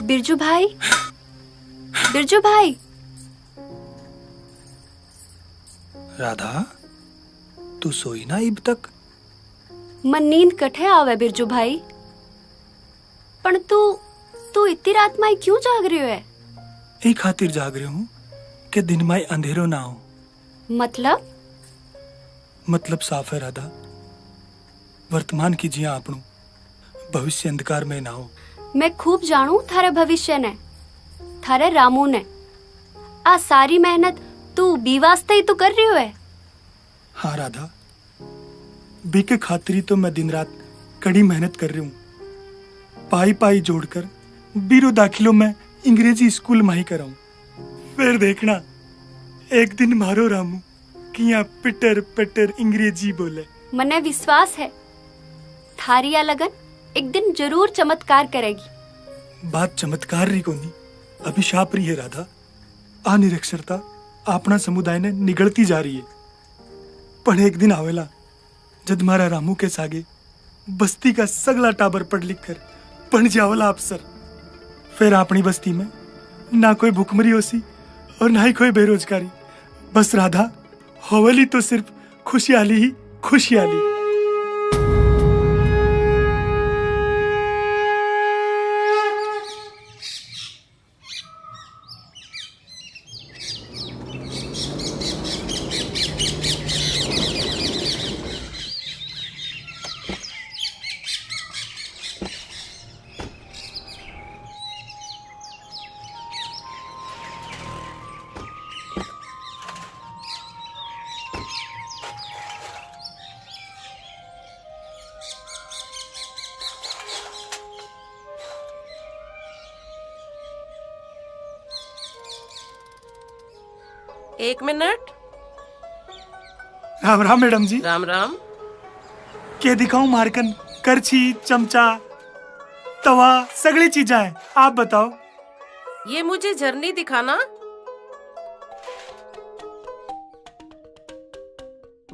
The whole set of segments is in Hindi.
बिरजू भाई, बिरजू भाई। राधा, तू सोई ना इब तक? मन नींद कठे आवे बिरजू भाई, पण तू इतनी रात में क्यों जाग रही है? ए खातिर जाग रही हूँ कि दिन में अंधेरो ना हो। मतलब साफ है राधा, वर्तमान की जिया आपनू, भविष्य अंधकार में ना हो। मैं खूब जानू थारे भविष्य ने, थारे रामू ने। आ सारी मेहनत तू बी वास्ते ही तो कर रही है। हाँ राधा, बी के खातिर ही तो मैं दिन रात कड़ी मेहनत कर रही हूँ। पाई पाई जोड़कर बीरो दाखिलों में अंग्रेजी स्कूल में ही कराऊं। फिर देखना एक दिन मारो रामू किया पिटर पिटर अंग्रेजी बोले। मने विश्वास है थारी या लगन एक दिन जरूर चमत्कार करेगी। बात चमत्कार रही कोनी, अभिशाप रही है राधा। अनिरक्षरता अपना समुदाय ने निगलती जा रही है। पर एक दिन आवेला जद मारा रामू के सागे बस्ती का सगला टाबर पढ़ लिख कर बन जावला अफसर। फिर अपनी बस्ती में ना कोई भुखमरी होसी और ना ही कोई बेरोजगारी। बस राधा, होवली तो सिर्फ खुशहाली ही खुशहाली। एक मिनट। राम राम मैडम जी। राम राम। क्या दिखाऊं मारकन? करछी, चमचा, तवा, सगली चीजें हैं। आप बताओ। ये मुझे झरनी दिखाना।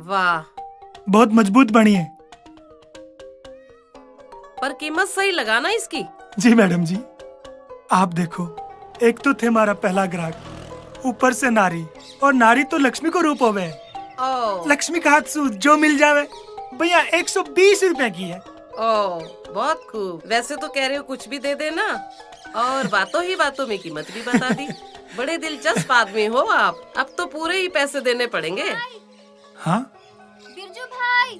वाह, बहुत मजबूत बनी है। पर कीमत सही लगाना इसकी। जी मैडम जी। आप देखो, एक तो थे हमारा पहला ग्राहक, ऊपर से नारी, और नारी तो लक्ष्मी को रूप होवे। लक्ष्मी का हाथ सूद जो मिल जावे। भैया 120 रुपए की है। बहुत खूब। वैसे तो कह रहे हो कुछ भी दे देना, और बातों ही बातों में कीमत भी बता दी। बड़े दिलचस्प आदमी हो आप। अब तो पूरे ही पैसे देने पड़ेंगे। हाँ बिरजू भाई,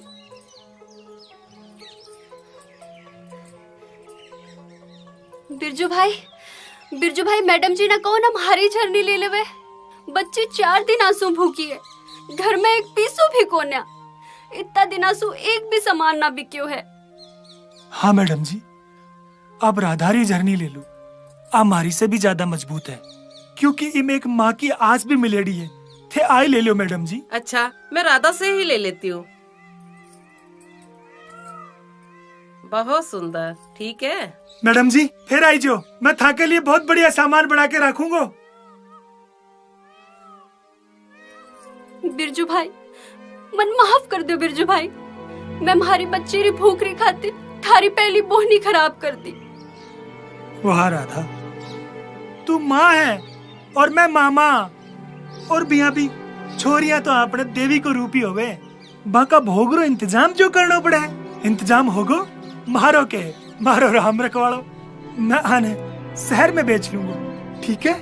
बिरजू भाई, बिरजू भाई, मैडम जी ने कहो ना हमारी झरनी ले लेवे। बच्ची 4 दिन आंसू भूखी है, घर में एक पीसू भी कोन्या। इतना दिन आंसू एक भी सामान ना बिक्यो है। हाँ मैडम जी, अब राधारी झरनी ले लो। हमारी से भी ज्यादा मजबूत है, क्योंकि इनमें एक माँ की आस भी मिलेड़ी है। थे आई ले लो मैडम जी। अच्छा, मैं राधा से ही ले लेती हूँ। बहुत सुंदर। ठीक है मैडम जी, फिर आई जो। मैं था के लिए बहुत बढ़िया सामान बना के रखूंगा। बिरजू भाई, मन माफ कर दो बिरजू भाई। मैं हमारी बच्ची री भूख री खातिर थारी पहली बोहनी खराब कर दी। वाह राधा, तू माँ है और मैं मामा। और बिया भी छोरिया तो आपने देवी को रूपी होवे। बाका भोगरो इंतजाम जो करना पड़े। इंतजाम होगो मारो के मारो राम रखवाड़ो। मैं आने शहर में बेच लूंगा, ठीक है?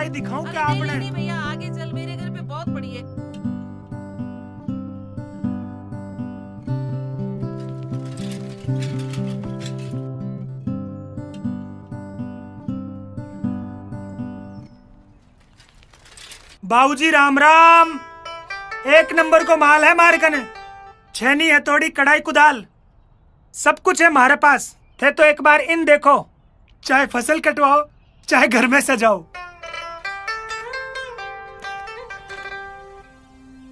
दिखाऊं क्या आपने? नहीं भैया, आगे चल, मेरे घर पे बहुत पड़ी है। बाबूजी राम राम। एक नंबर को माल है मारे कने। छेनी हथौड़ी कढ़ाई कुदाल सब कुछ है हमारे पास। थे तो एक बार इन देखो, चाहे फसल कटवाओ चाहे घर में सजाओ।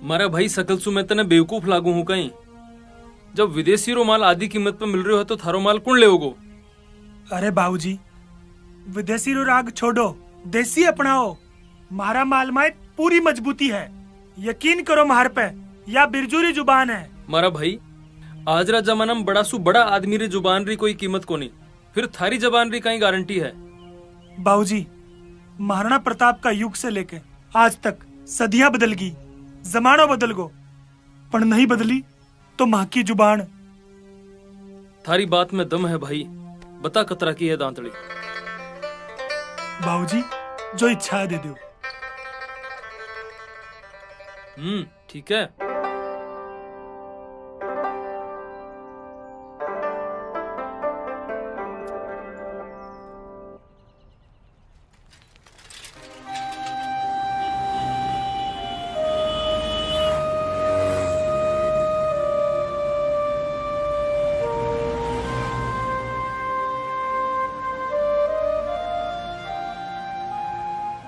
मारा भाई सकल सु मैं तने बेवकूफ लागू हूँ कहीं। जब विदेशी रो माल आधी कीमत पे मिल रहे हो तो थारो माल कौन लेओगो? अरे बाबूजी विदेशी रो राग छोड़ो, देसी अपनाओ। मारा माल में पूरी मजबूती है, यकीन करो मार पे, या बिरजूरी जुबान है। मारा भाई आज रा जमाना में बड़ा सु बड़ा आदमी रे जुबान री कोई कीमत को नहीं, फिर थारी जबान री कहीं गारंटी है? बाबूजी महाराणा प्रताप का युग से लेके आज तक सदियां बदल गई, जमाना बदल गो, पर नहीं बदली तो माँ की जुबान। थारी बात में दम है भाई, बता कतरा की है दांतड़ी। बाबूजी जो इच्छा है दे दो। ठीक है।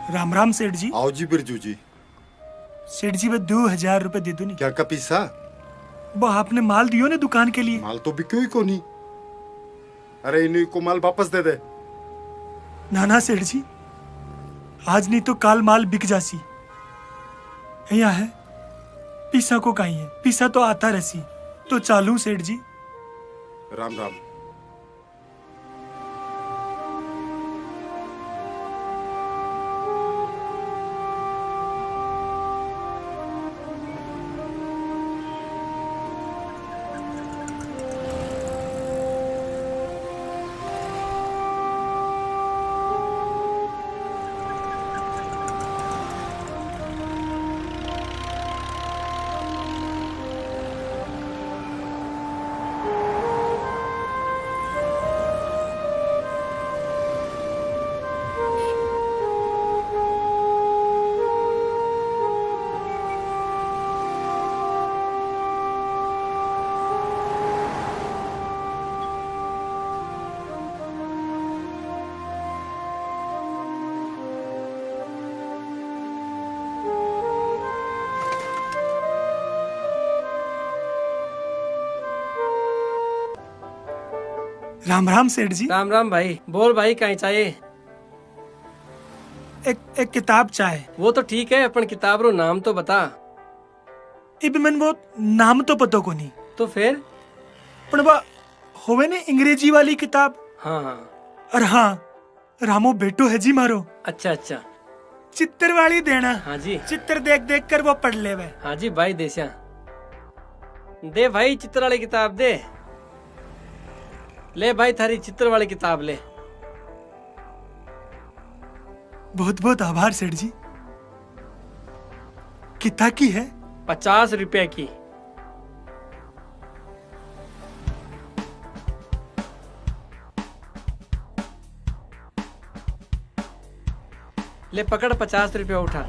राम राम सेठ जी। आओ जी बिरजू जी। सेठ जी वो 2000 रुपए दे दो नहीं। क्या का पैसा? वो आपने माल दियो ने दुकान के लिए। माल तो बिक्यो ही को नहीं। अरे इन्हीं को माल वापस दे दे। ना सेठ जी, आज नहीं तो काल माल बिक जासी। यहाँ है पीसा को कहीं है, पीसा तो आता रसी। तो चालू सेठ जी। राम राम। राम राम सेठ जी। राम राम भाई। बोल भाई कहीं चाहिए? एक किताब चाहे। वो तो ठीक है, अपन किताब रो नाम तो बता। इब मन वो नाम तो पतो को नहीं। तो फिर? पर वो होवे ने अंग्रेजी वाली किताब। हाँ हाँ। और हाँ रामो बेटो है जी मारो। अच्छा अच्छा। चित्र वाली देना। हाँ जी। चित्र देख देख कर वो पढ़ ले वे। हाँ जी भाई देसिया। दे भाई चित्र वाली किताब दे। ले भाई थारी चित्र वाली किताब ले। बहुत बहुत आभार सेठ जी। कितना की है? 50 रुपए की। ले पकड़ 50 रुपया उठा।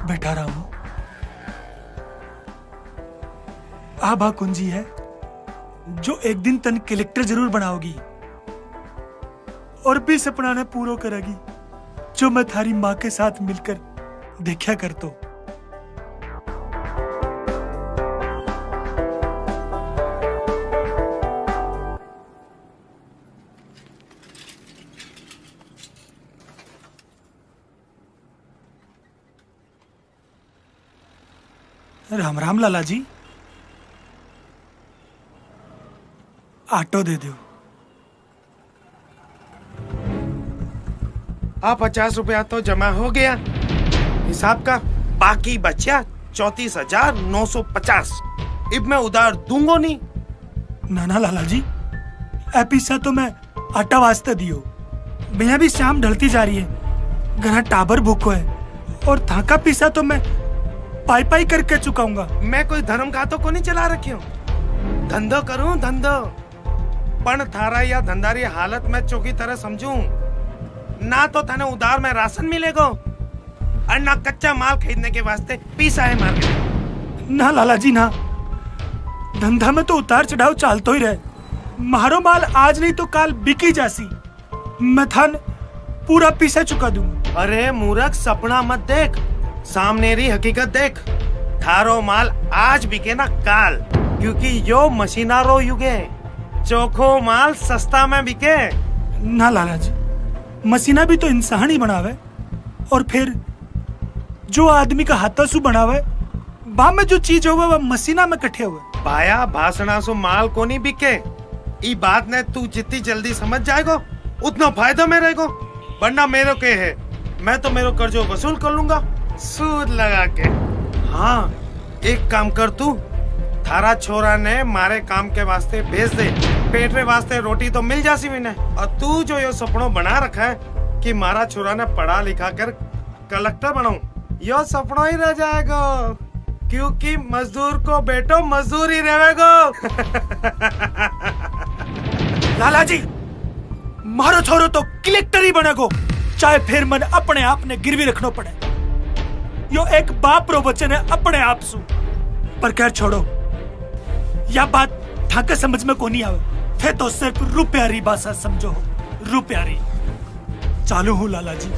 बैठा रामू, आभा कुंजी है जो एक दिन तन कलेक्टर जरूर बनाओगी और भी सपना ने पूरा करेगी जो मैं थारी माँ के साथ मिलकर देखा करतो। राम राम लाला जी। ऑटो दे दो। आप 50 रुपया तो जमा हो गया हिसाब का, बाकी बचा 34,950। अब मैं उधार दूंगा नहीं। ना लाला जी, पैसा तो मैं आटा वास्ते दियो। भैया भी शाम ढलती जा रही है, घना टाबर भूखो है और थाका पीसा तो मैं पाई पाई करके चुकाऊंगा। मैं कोई धर्म खातो को नहीं चला रखी हूँ। धंधो करूँ धंधो। पण थारा या धंधारी हालत में चोकी तरह समझू ना तो थाने उधार में राशन मिलेगा और ना कच्चा माल खरीदने के वास्ते पीसा है मार्केट। ना लाला जी ना, धंधा में तो उतार चढ़ाव चालतो ही रहे। मारो माल आज नहीं तो काल बिकी जासी। मैं थान पूरा पीसा चुका दूंगा। अरे मूर्ख, सपना मत देख, सामनेरी हकीकत देख। थारो माल आज बिके ना काल, क्योंकि यो मशीनारो युग है। चोखो माल सस्ता में बिके। ना लाला जी, मसीना भी तो इंसान ही बनावे, और फिर जो आदमी का हाथासू बनावे बा में जो चीज होवे वह मसीना में कट्ठे हुए। भाया भाषणा सो माल को नहीं बिके। ई बात ने तू जितनी जल्दी समझ जाएगो उतना फायदा में रहेगो। वरना मेरे के है, मैं तो मेरो कर्जो वसूल कर लूंगा सूद लगा के। हाँ, एक काम कर तू, थारा छोरा ने मारे काम के वास्ते भेज दे। पेटरे वास्ते रोटी तो मिल जासी मैंने। और तू जो यो सपनों बना रखा है कि मारा छोरा ने पढ़ा लिखा कर कलेक्टर बनाऊं, यो सपनों ही रह जाएगा, क्योंकि मजदूर को बेटो मजदूर ही रहेगो। लाला जी, मारो छोरो तो कलेक्टर ही बनेगो, चाहे फिर मन अपने आप ने गिरवी रखनो पड़े। यो एक बाप रो वचन है अपने आप सु। पर खैर छोड़ो, या बात थाके समझ में को नहीं आवे। थे तो सिर्फ रुपयारी भाषा समझो, रुपयारी। चालू हूँ लाला जी।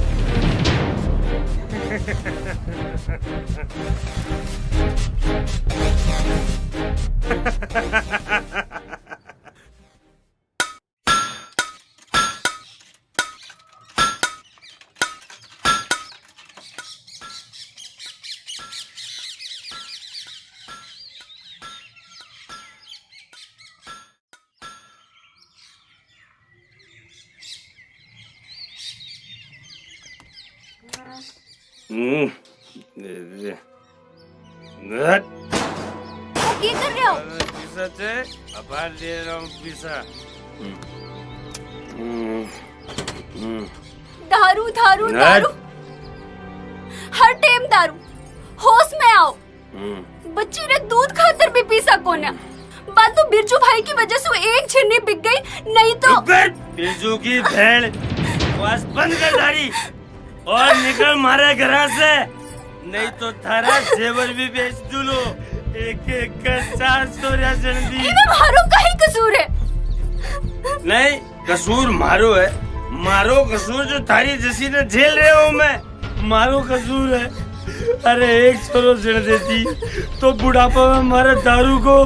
ये कर रहे हो? दारू दारू दारू, हर टाइम दारू। होश में आओ। बच्ची ने दूध खातर भी पी सको ना। बात तो बिरजू भाई की वजह से एक छिन्नी बिक गई, नहीं तो बिरजू की भेड़ बस बंद कर दाढ़ी और निकल मारे घर से, नहीं तो थारा जेवर भी बेच दूलो। एक एक कर 400 राशन दी। इनमें मारो का ही कसूर है। नहीं, कसूर मारो है। मारो कसूर जो थारी जैसी ने झेल रहे हो मैं, मारो कसूर है। अरे एक छोरो जड़ देती तो बुढ़ापा में हमारे दारू को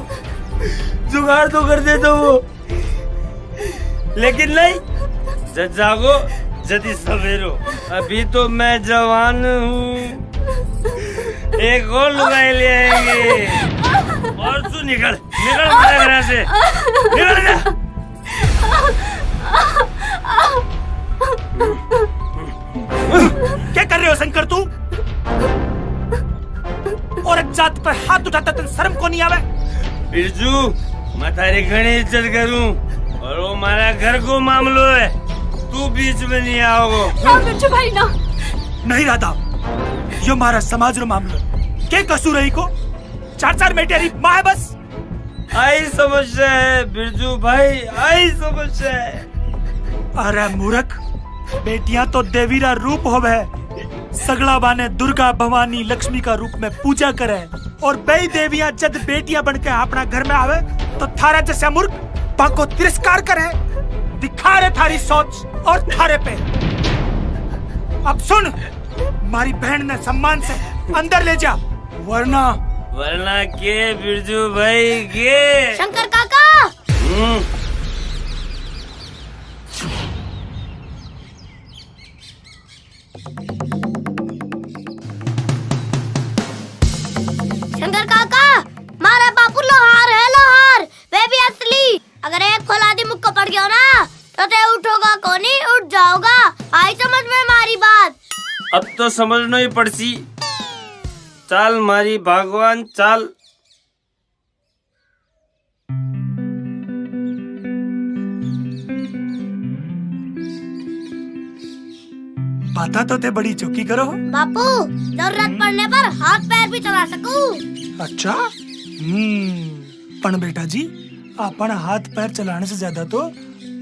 जुगाड़ तो कर देता वो, लेकिन नहीं, जब जागो जदी सवेरो। अभी तो मैं जवान हूँ, एक और लुगाई ले आएंगे। और तू निकल निकल मेरे घर से, निकल जा। क्या कर रहे हो शंकर तू? और एक जात पर हाथ उठाता तो शर्म को नहीं आवे? बिरजू, मैं तारी घनी इज्जत करूं और वो हमारा घर को मामलो है, तू बीच में नहीं आओगे। ना बिरजू भाई ना। नहीं राधा, यो हमारा समाज रो मामलो। क्या कसूर है को? 4 बेटियारी माँ है बस। आई समस्या है बिरजू भाई, आई समस्या है। अरे मूर्ख, बेटियां तो देवीरा रूप होवे। सगला बाने दुर्गा भवानी लक्ष्मी का रूप में पूजा करे, और बई देवियां जब बेटियां बनके अपना घर में आवे तो थारा जैसा मूर्ख बाको तिरस्कार करे। दिखा रहे थारी सोच और थारे पे। अब सुन, मारी बहन ने सम्मान से अंदर ले जा, वरना के बिरजू भाई के। शंकर काका, शंकर काका, मारा बापू लोहार है, लोहार वे भी असली। अगर एक खोलादी मुक्को पड़ गया ना तो ते उठोगा कोनी, उठ जाओगा। आई समझ में मारी बात? अब तो समझना ही पड़सी। चाल मारी भगवान चाल। बाता तो ते बड़ी चौकी करो। बापू, जरूरत पड़ने पर हाथ पैर भी चला सकूं। अच्छा, पण बेटा जी, अपन हाथ पैर चलाने से ज्यादा तो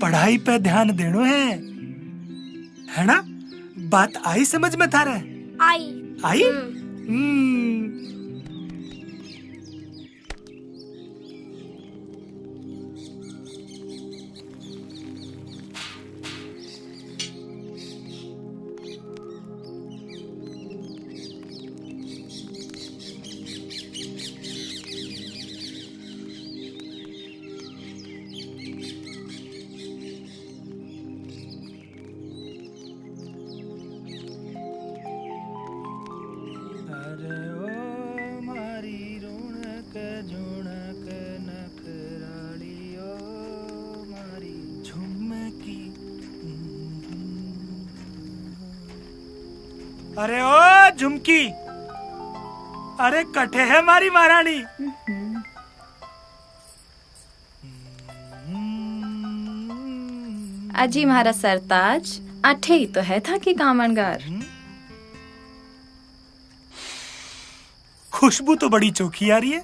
पढ़ाई पे ध्यान देनो है ना? बात आई समझ में थारे? आई? अरे ओ झुमकी, अरे कटे है मारी महारानी। अजी हमारा सरताज अठे ही तो है था कि कामणगार। खुशबू तो बड़ी चोखी आ रही है।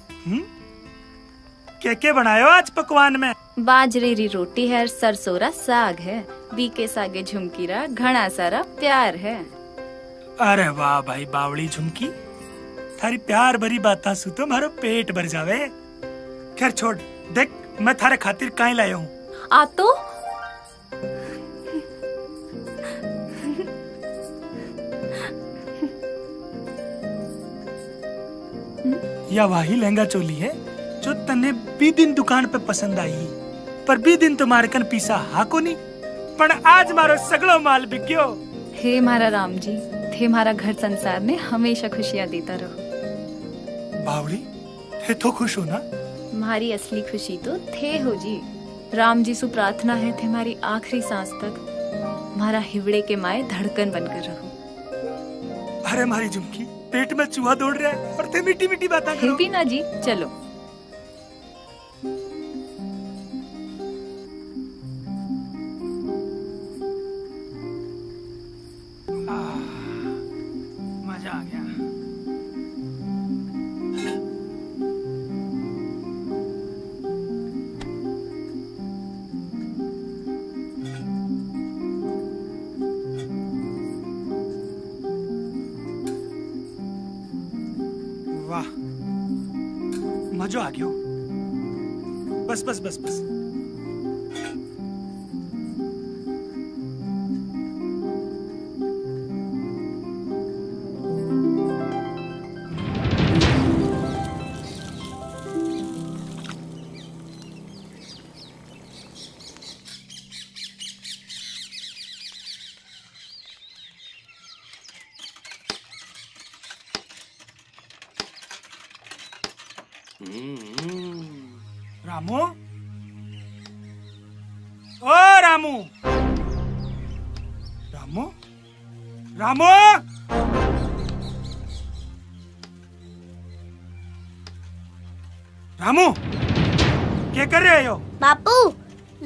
क्या बनायो आज पकवान में? बाजरे री रोटी है, सरसोरा साग है, बीके सागे झुमकीरा घना सारा प्यार है। अरे वाह भाई बावड़ी झुमकी, थारी प्यार भरी बात सु तो मारो पेट भर जावे। खैर छोड़, देख मैं थारे खातिर काई लाया हूँ। आ तो या वही लहंगा चोली है जो तने बी दिन दुकान पे पसंद आई, पर बी दिन तुम्हारे कन पीसा हाको नहीं, पर आज मारो सगलो माल बिक गयो। हे मारा राम जी, थे हमारा घर संसार ने हमेशा खुशियाँ देता रहो। बावड़ी, थे तो खुश हो ना? हमारी असली खुशी तो थे हो जी। राम जी सु प्रार्थना है थे हमारी आखिरी सांस तक हमारा हिवड़े के माए धड़कन बनकर रहो। अरे हमारी झुमकी, पेट में चूहा दौड़ रहा है और थे मीठी मीठी बातें करो। भी ना जी, चलो। मजा आ गया। वाह, मजा आ गया। बस बस बस बस। रामू, ओ रामू, रामू, रामू, रामू, क्या कर रहे हो? बापू,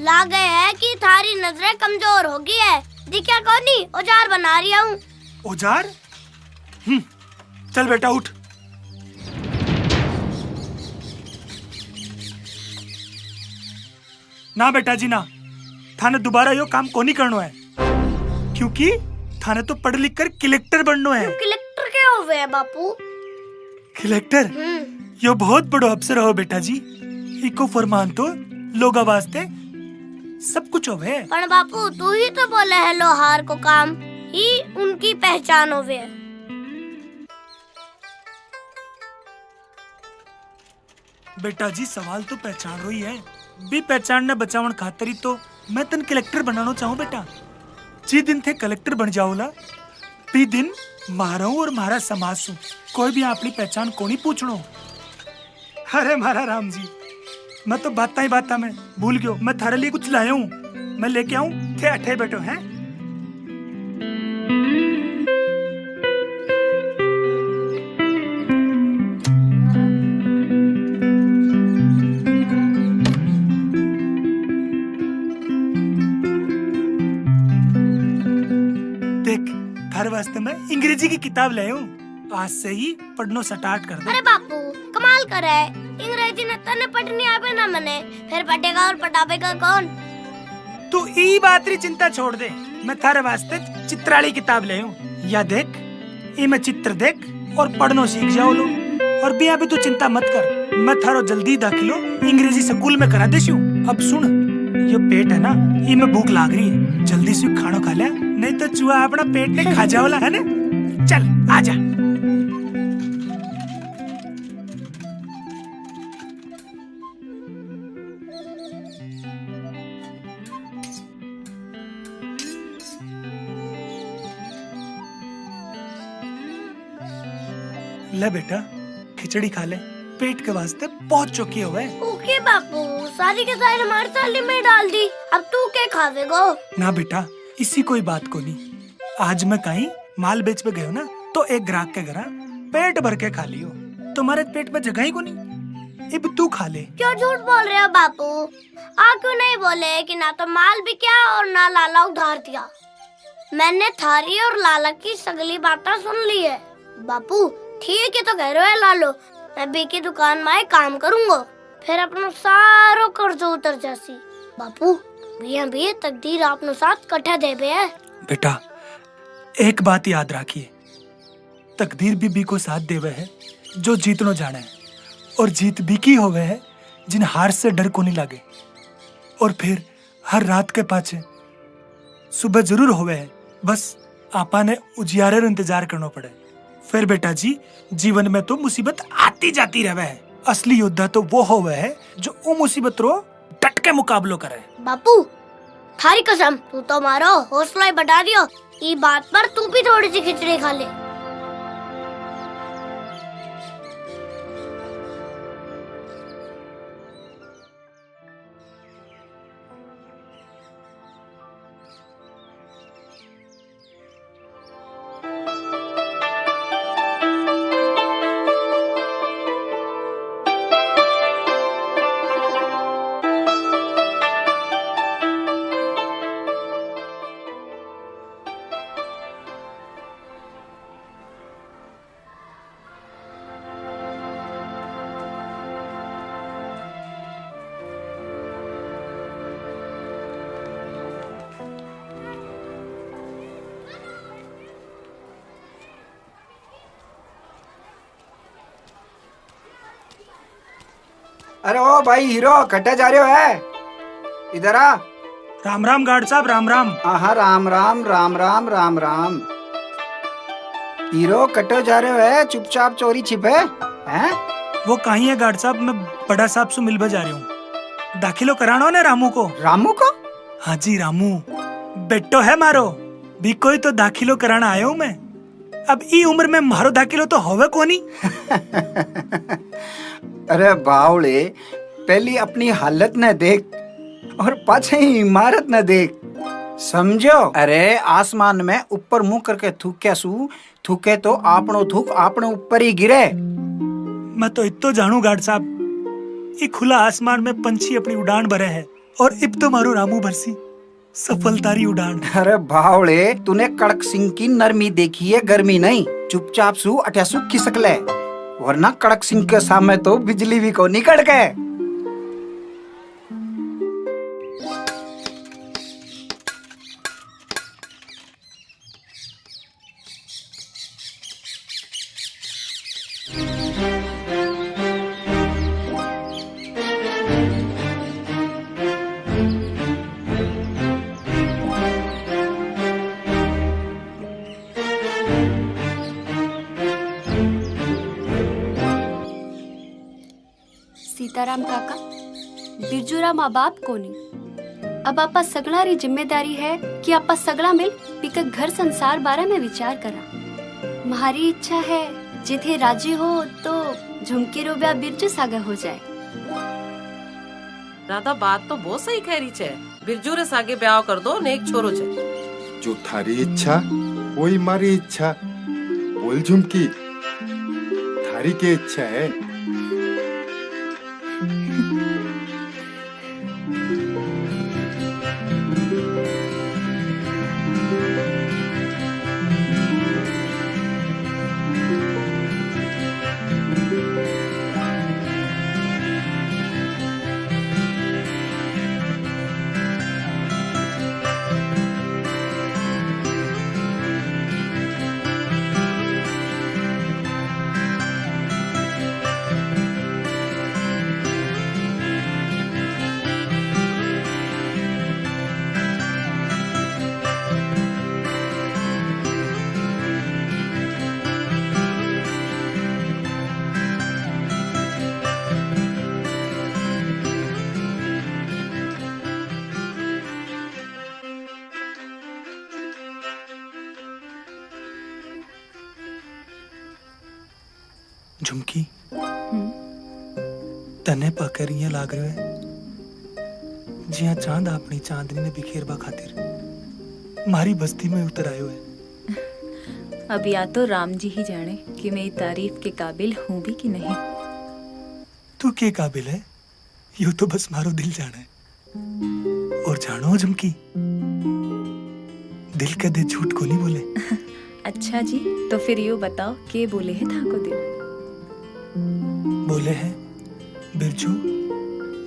लागे है कि थारी नजरें कमजोर हो गई है। दिखा कोनी, औजार बना रही हूँ। औजार? चल बेटा उठ। ना बेटा जी ना, थाने दोबारा यो काम को नहीं करनो है, क्योंकि थाने तो पढ़ लिख कर कलेक्टर बननो है। कलेक्टर क्या हुए है बापू? कलेक्टर यो बहुत बड़ो अफसर हो बेटा जी। इको फरमान तो लोगा वास्ते सब कुछ होवे। पर बापू तू ही तो बोले है लोहार को काम ही उनकी पहचान होवे। बेटा जी सवाल तो पहचान रही है, भी पहचान न बचावन खातरी तो मैं तन कलेक्टर बनाना चाहूँ बेटा। जी दिन थे कलेक्टर बन जाओला, भी दिन मारा और मारा समाज सु कोई भी अपनी पहचान को नहीं पूछनो। अरे मारा राम जी, मैं तो बाता ही बाता में भूल गयो, मैं थारे लिए कुछ लाया हूँ, मैं लेके आऊँ थे अठे बैठो हैं। थारे वास्ते मैं अंग्रेजी की किताब ले हूँ, आज से ही पढ़नो स्टार्ट कर दो। अरे बापू कमाल कर है, इंग्रेजी ने तने पढ़नी आवे ना मने, फिर पढ़ेगा और पढ़ावेगा कौन? तू ई बात री चिंता छोड़ दे, मैं थारे वास्ते चित्राली किताब ले हूँ। या देख, ई में चित्र देख और पढ़नो सीख जाओ लो। और बिया भी तू चिंता मत कर, मैं थारो जल्दी दाखिलो अंग्रेजी स्कूल में करा देसी हूँ। अब सुन, ये पेट है ना, ई में भूख लाग रही है, जल्दी से खानो खा ले, नहीं तो चूहा अपना पेट ने खा जाओला है ना। चल आजा। ले बेटा, खिचड़ी खा ले, पेट के वास्ते बहुत चौकी हुए। ओके बापू, सारी के सारी हमारी थाली में डाल दी, अब तू क्या खावेगो? ना बेटा, इसी कोई बात को नहीं। आज मैं कहीं माल बेच पे गयो ना, तो एक ग्राहक के घर पेट भर के खा लियो, तुम्हारे पेट में जगह ही को नहीं। अब तू खा ले। क्यों झूठ बोल रहे हो बापू? आप क्यों नहीं बोले कि ना तो माल बिका और ना लाला उधार दिया? मैंने थारी और लाला की सगली बातें सुन ली है। बापू ठीक है तो कह रहे हो लालो, मैं बी की दुकान में काम करूँगा, फिर अपना सारो कर्ज उतर जासी। बापू भी तकदीर आपनो साथ कट्ठा देबे है। बेटा एक बात याद रखिए, तकदीर भी को साथ देवे है जो जीतनो जाने है, और जीत भी की होवे है जिन हार से डर को नहीं लागे। और फिर हर रात के पाछे सुबह जरूर होवे है, बस आपा ने उजियारे इंतजार करना पड़े। फिर बेटा जी, जीवन में तो मुसीबत आती जाती रहे है, असली योद्धा तो वो होवे है जो वो मुसीबत रो डट के मुकाबलो करे। बापू थारी कसम, तू तो मारो हौसला ही बढ़ा दियो, ये बात पर तू भी थोड़ी सी खिचड़ी खा ले। अरे ओ भाई हीरो, कट्टा जा रहे हो है? इधर आ। राम राम गार्ड साहब, राम राम। हाँ राम राम राम राम राम राम। हीरो कट्टो जा रहे हो है, चुपचाप चोरी छिपे हैं? वो कहीं है गार्ड साहब, मैं बड़ा साहब से मिलवा जा रही हूँ। दाखिलो कराना ने रामू को। रामू को? हाँ जी रामू, बेटो है मारो, भी कोई तो दाखिलो कराना आया हूँ मैं। अब ई उम्र में मारो दाखिलो तो होवे कोनी। अरे बावले, पहली अपनी हालत न देख और पाछे ही इमारत न देख, समझो? अरे आसमान में ऊपर मुंह करके थूके सू, थूके तो आपनो थूक आपनो ऊपर ही गिरे। मैं तो इतो जानू गार्ड साहब, ये खुला आसमान में पंछी अपनी उड़ान भरे है, और इब तो मारो रामू बरसी सफलतारी उड़ान। अरे बावले, तूने कड़क सिंह की नरमी देखी है, गर्मी नहीं। चुपचाप सू अट्यासू खिसक ले, वरना कड़क सिंह के सामने तो बिजली भी को निकल गए। सीताराम काका, बिरजूराम माँ बाप कोनी। अब आपा सगला री जिम्मेदारी है कि आपा सगला मिल पीकर घर संसार बारे में विचार करा। तुम्हारी इच्छा है जिथे राजी हो तो झुमकी रो ब्याह बिरजू सागे हो जाए। दादा बात तो बहुत सही कह रही छे, बिरजू रे सागे ब्याह कर दो ने एक छोरो छे। जो थारी इच्छा वही मारी इच्छा। बोल झुमकी, थारी की इच्छा है? झुमकी तने पकड़िया लाग रहे है जिया चांद अपनी चांदनी ने बिखेरबा खातिर मारी बस्ती में उतर आयो है। अब या तो राम जी ही जाने कि मैं तारीफ के काबिल हूँ भी कि नहीं। तू के काबिल है यो तो बस मारो दिल जाना है। और जानो झुमकी, दिल कदे झूठ को नहीं बोले। अच्छा जी, तो फिर यो बताओ के बोले है था को दिल? बोले है बिरजू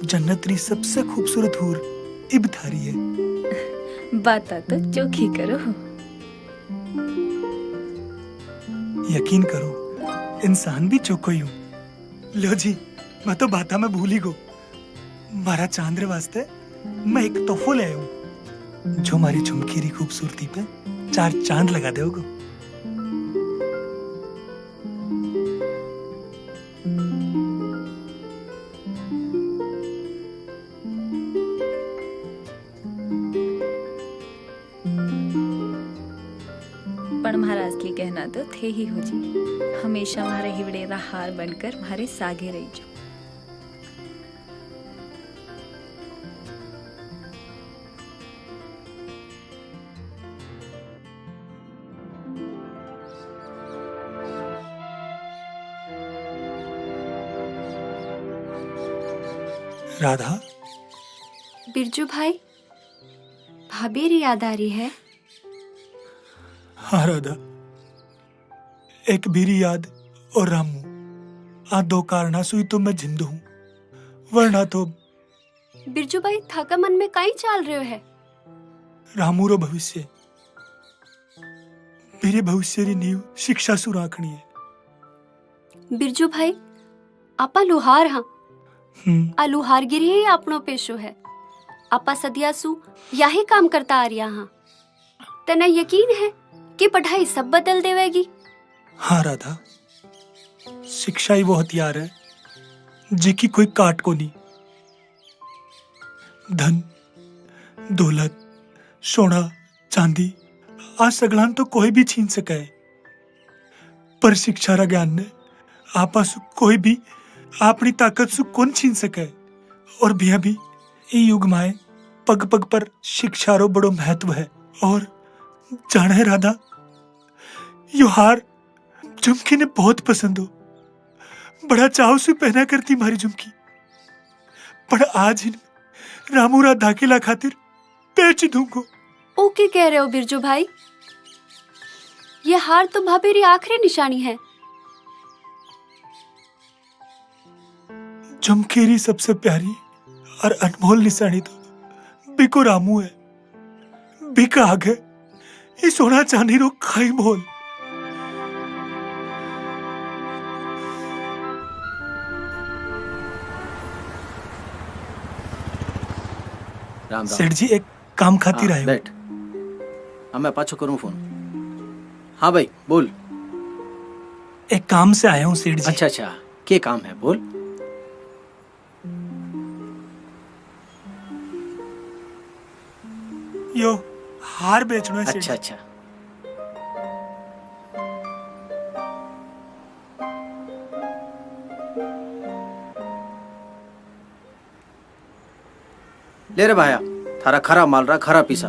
जन्नत री सबसे खूबसूरत हूर इब थारी है। बात तो चोखी करो। यकीन करो इंसान भी चोखो ही हूँ। लो जी मैं तो बाता में भूल ही गो। मारा चांद्र वास्ते मैं एक तोहफो ले आया हूँ जो हमारी झुमकी री खूबसूरती पे 4 चांद लगा देगो। पण महाराज की कहना तो थे ही हो जी, हमेशा हमारे हिवड़े रा हार बनकर हमारे सागे रही जो। राधा, बिरजू भाई, भाभी री याद आ रही है? हाँ राधा, एक बीरी याद और रामू आ 2 कारणा सुई तो मैं जिंदा हूँ, वरना तो। बिरजू भाई थाका मन में काई चाल रहे है? रामू रो भविष्य, मेरे भविष्य री नींव शिक्षा सु राखनी है। बिरजू भाई आपा लुहार हाँ, आ लुहारगिरी ही अपनो पेशो है। आपा सदियासु यही काम करता आ रिया हाँ। तना यकीन है कि पढ़ाई सब बदल देवेगी? हाँ राधा, शिक्षा ही वो हथियार है जिकी कोई काट को नहीं। धन दौलत सोना चांदी आ सगलान तो कोई भी छीन सके है, पर शिक्षा रा ज्ञान ने आपा सु कोई भी अपनी ताकत सु कौन छीन सके। और भी ई युग माए पग पग पर शिक्षा रो बड़ो महत्व है। और जाने राधा, यो हार झुमकी ने बहुत पसंद हो, बड़ा चाव से पहना करती मारी झुमकी। पर आज इन रामू राधा के खातिर बेच दूंगो। ओके कह रहे हो बिरजू भाई, ये हार तो भाभी री आखिरी निशानी है। झुमकी री सबसे प्यारी और अनमोल निशानी तो बिको रामू है। बिका आगे ये सोना चांदी रो खाई मोल। राम सेठ जी एक काम खातिर आए। बैठ, हाँ मैं पाछो करूँ फोन। हाँ भाई बोल। एक काम से आया हूँ सेठ जी। अच्छा अच्छा, क्या काम है बोल। यो हार बेचना है। अच्छा अच्छा, ले रे भाया, थारा खरा माल रहा, खरा पीसा।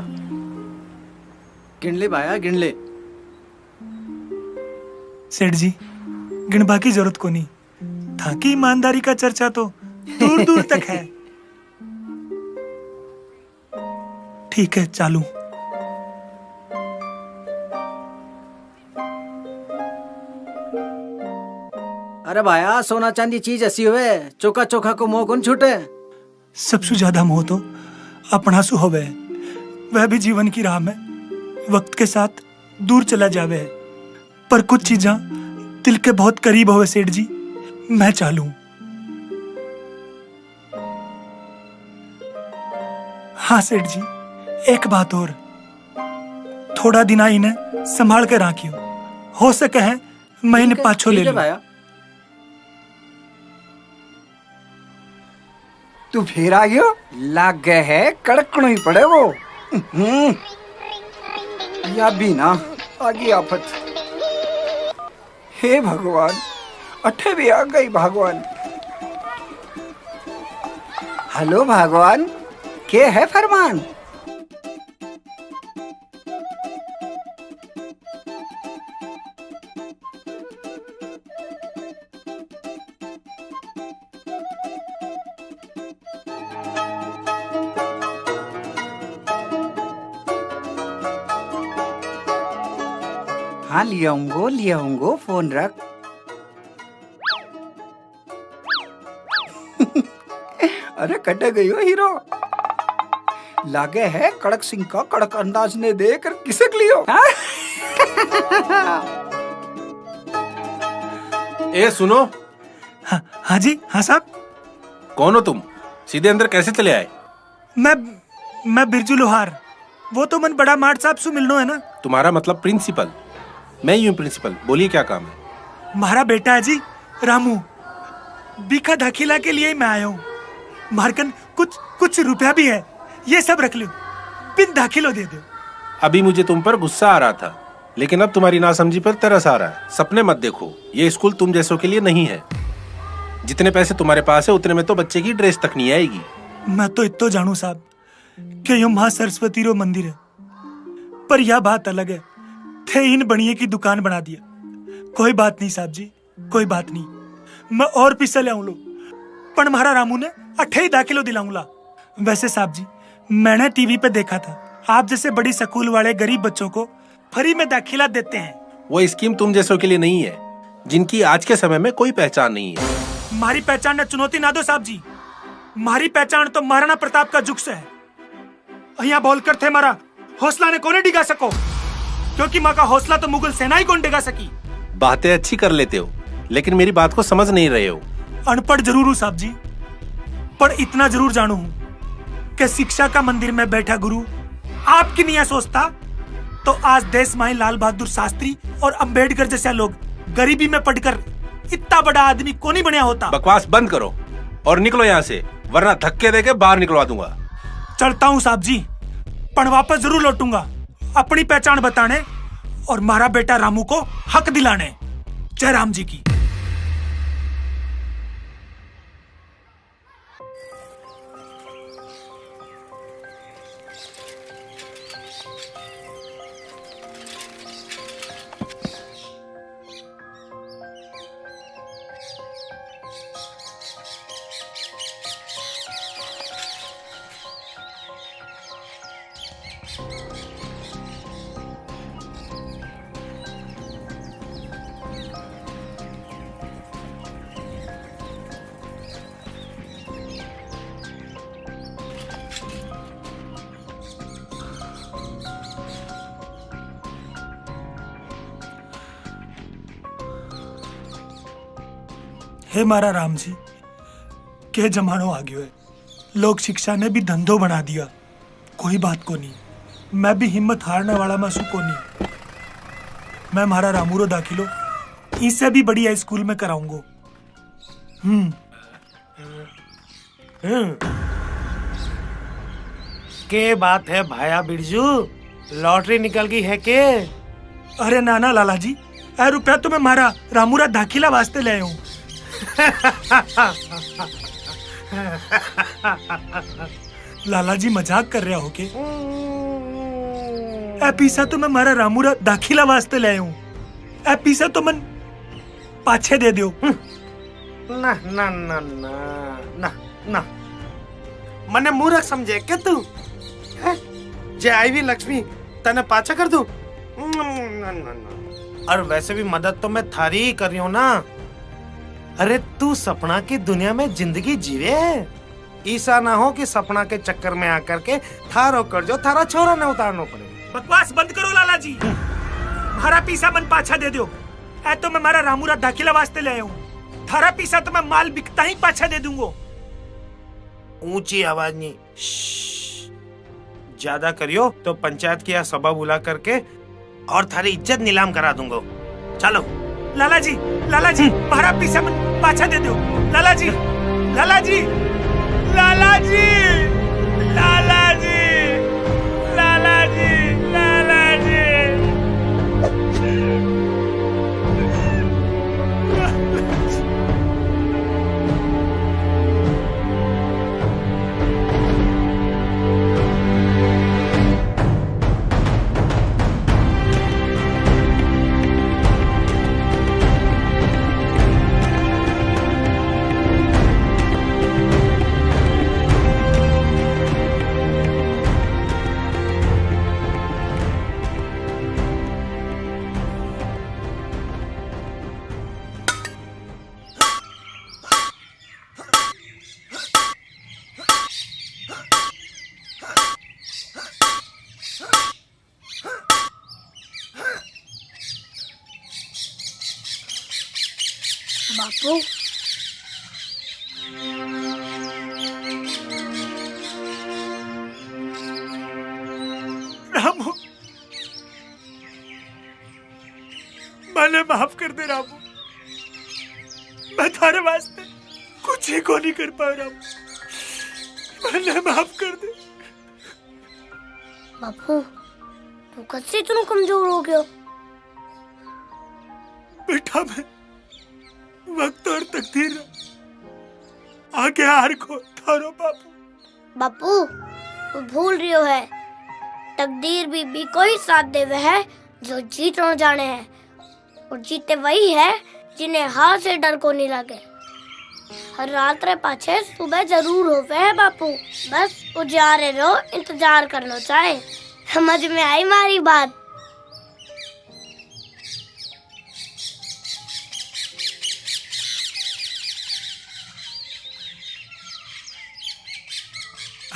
गिन ले भाया, गिन ले। सेठ जी गिनबा की जरूरत को नहीं था कि ईमानदारी का चर्चा तो दूर दूर तक है। ठीक है चालू। अरे भाया, सोना चांदी चीज ऐसी हुए, चोखा चोखा को मोह कौन छूटे। सबसे ज्यादा मोह तो अपना सु होवे, वह भी जीवन की राह में वक्त के साथ दूर चला जावे है। पर कुछ चीजा दिल के बहुत करीब होवे सेठ जी, मैं चालू। हाँ सेठ जी, एक बात और, थोड़ा दिन इन्हें संभाल कर राखियो, हो सके है मैं इन्हें पाछो ले लूं। तू फिर आ गयो, लाग गए है कड़कणो ही पड़े वो। या भी ना आगे आफत। हे भगवान, अठे भी आ गई भगवान। हेलो भगवान, के है फरमान? हाँ लियाऊंगो, फोन रख। अरे कटे गई हो हीरो, लागे है कड़क सिंह का कड़क अंदाज ने देकर किसक लियो। ए सुनो। हाँ जी, हाँ साहब। कौन हो तुम? सीधे अंदर कैसे चले आए? मैं बिरजू लोहार, वो तो मन बड़ा मार्ट साहब से मिलनो है ना। तुम्हारा मतलब प्रिंसिपल? मैं ही हूँ प्रिंसिपल, बोलिए क्या काम है? हमारा बेटा है जी रामू, बीका दाखिला के लिए ही मैं आया हूँ। मारकन कुछ रुपया भी है, ये सब रख लो, बिन दाखिलो दे दो। अभी मुझे तुम पर गुस्सा आ रहा था, लेकिन अब तुम्हारी नासमझी पर तरस आ रहा है। सपने मत देखो, ये स्कूल तुम जैसों के लिए नहीं है। जितने पैसे तुम्हारे पास है उतने में तो बच्चे की ड्रेस तक नहीं आएगी। मैं तो इतो जानू साहब कि यो माँ सरस्वती रो मंदिर है, पर यह बात अलग है, थे इन बनिए की दुकान बना दिया। कोई बात नहीं साहब जी, कोई बात नहीं, मैं और पैसा ले आऊं लो, पर हमारा रामू ने 28 दाखिलो दिलाऊंगा। वैसे साहब जी, मैंने टीवी पे देखा था, आप जैसे बड़ी स्कूल वाले गरीब बच्चों को फ्री में दाखिला देते हैं। वो स्कीम तुम जैसों के लिए नहीं है, जिनकी आज के समय में कोई पहचान नहीं है। हमारी पहचान ने चुनौती ना दो साहब जी, हमारी पहचान तो महाराणा प्रताप का जुग से है। यहाँ बोलकर थे मारा हौसला ने कोने डिगा सको, क्योंकि माँ का हौसला तो मुगल सेना ही कौन डिगा सकी। बातें अच्छी कर लेते हो, लेकिन मेरी बात को समझ नहीं रहे हो। अनपढ़ जरूर हूँ साहब जी, पर इतना जरूर जानू हूँ कि शिक्षा का मंदिर में बैठा गुरु आपकी नहीं सोचता तो आज देश माई लाल बहादुर शास्त्री और अंबेडकर जैसे लोग गरीबी में पढ़कर इतना बड़ा आदमी कौन नहीं बनया होता। बकवास बंद करो और निकलो यहाँ से, वरना धक्के देके बाहर निकलवा दूंगा। चलता हूँ साहब जी, पर वापस जरूर लौटूंगा अपनी पहचान बताने और मारा बेटा रामू को हक दिलाने। जय राम जी की। हे मारा राम जी, के जमानो आ गयो है, लोग शिक्षा ने भी धंधो बना दिया। कोई बात को नहीं, मैं भी हिम्मत हारने वाला मासू को नहीं। मैं मारा रामू रो दाखिलो इससे भी बढ़िया स्कूल में कराऊंगो। के बात है भाया बिरजू, लॉटरी निकल गई है के? अरे नाना लाला जी, ए रुपया तो मैं मारा रामू रा दाखिला वास्ते ले हूँ। लाला जी मजाक कर रहा हो के? ए पीसा तो मैं मारा रामू रा दाखिला वास्ते ले हूँ, ए पीसा तो मन पाछे दे दो। ना ना ना ना ना ना, मने मूर्ख समझे क्या तू? जे आईवी लक्ष्मी तने पाछा कर दूं? और वैसे भी मदद तो मैं थारी ही कर रही हूँ ना। अरे तू सपना की दुनिया में जिंदगी जीवे है, ऐसा ना हो कि सपना के चक्कर में आकर के थारो कर जो थारा छोरा ने उतारना पड़े। बकवास बंद करो लाला जी, हमारा पीसा मन पाछा दे दो। ऐ तो मैं मारा रामू रा दाखिला वास्ते ले हूँ, थारा पीसा तो मैं माल बिकता ही पाछा दे दूंगो। ऊंची आवाज नहीं, ज्यादा करियो तो पंचायत की सभा बुला करके और थारी इज्जत नीलाम करा दूंगा। चलो लाला जी, लाला जी, हमारा पीसा मन पाछा दे दो। लाला जी, लाला जी, लाला जी, लाला जी, लाला जी, लाला जी। बापू। रामू, मैंने माफ कर दे रामू। मैं थारे वास्ते कुछ ही को नहीं कर पाया रामू। मैंने माफ कर दे। बापू, तू कैसे इतना कमजोर हो गया? बेटा, मैं वक्त और तकदीर आगे हार को थारो बापू। बापू, तू भूल रही हो है, तकदीर भी कोई साथ देवे है जो जीतना जाने है, और जीते वही है जिन्हें हार से डर को नहीं लगे। हर रात रे पाछे सुबह जरूर होवे है बापू। बस उजारे रहो, इंतजार कर लो चाहे। समझ में आई मारी बात?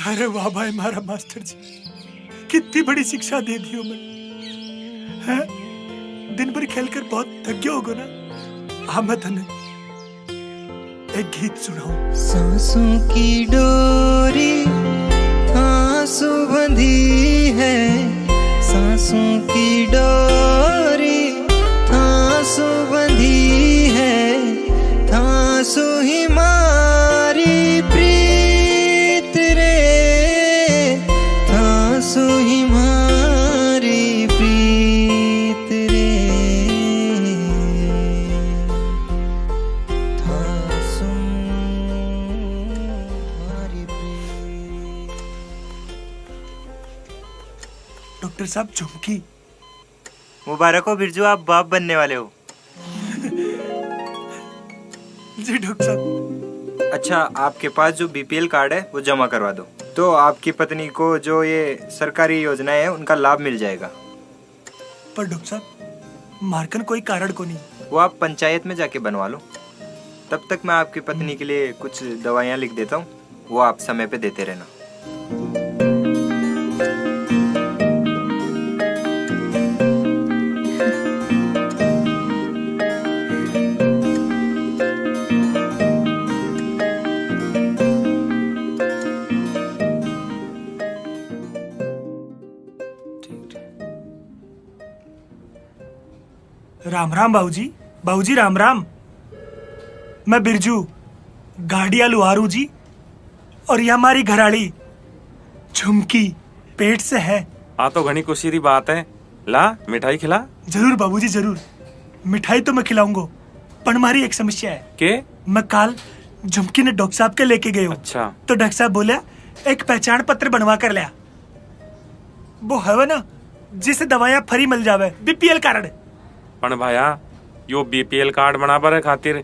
अरे वाह भाई मारा मास्टर जी, कितनी बड़ी शिक्षा दे दी हो। मैं दिन भर खेलकर बहुत थक गया होगा ना। हाँ, मैं तने एक गीत सुनाऊं। सांसों की डोरी आंसू बंधी है, सांसों की डोरी आंसू बंधी है, आंसू ही मारी प्रीत रे, आंसू ही मारी प्रीत रे, आंसू मारी प्रीत। डॉक्टर साहब, झुमकी। मुबारक हो बिरजू, आप बाप बनने वाले हो। जी डॉक्टर साहब। अच्छा, आपके पास जो बीपीएल कार्ड है वो जमा करवा दो, तो आपकी पत्नी को जो ये सरकारी योजनाएं है उनका लाभ मिल जाएगा। पर डॉक्टर साहब, मारकन कोई कारण को नहीं। वो आप पंचायत में जाके बनवा लो। तब तक मैं आपकी पत्नी के लिए कुछ दवाइयाँ लिख देता हूँ, वो आप समय पे देते रहना। राम राम बाबूजी। बाबूजी राम राम। मैं बिरजू, गाड़िया लुहारू जी, और ये हमारी घराड़ी झुमकी पेट से है। तो घनी खुशी री बात है। ला मिठाई खिला। जरूर बाबूजी जरूर, मिठाई तो मैं खिलाऊंगा, पर हमारी एक समस्या है। के? मैं कल झुमकी ने डॉक्टर साहब के लेके गए। अच्छा। तो डॉक्टर साहब बोला एक पहचान पत्र बनवा कर लिया, वो है ना जिसे दवाइयाँ फ्री मिल जावे, बीपीएल कार्ड। पण भाया, यो बीपीएल कार्ड बनाबर खातिर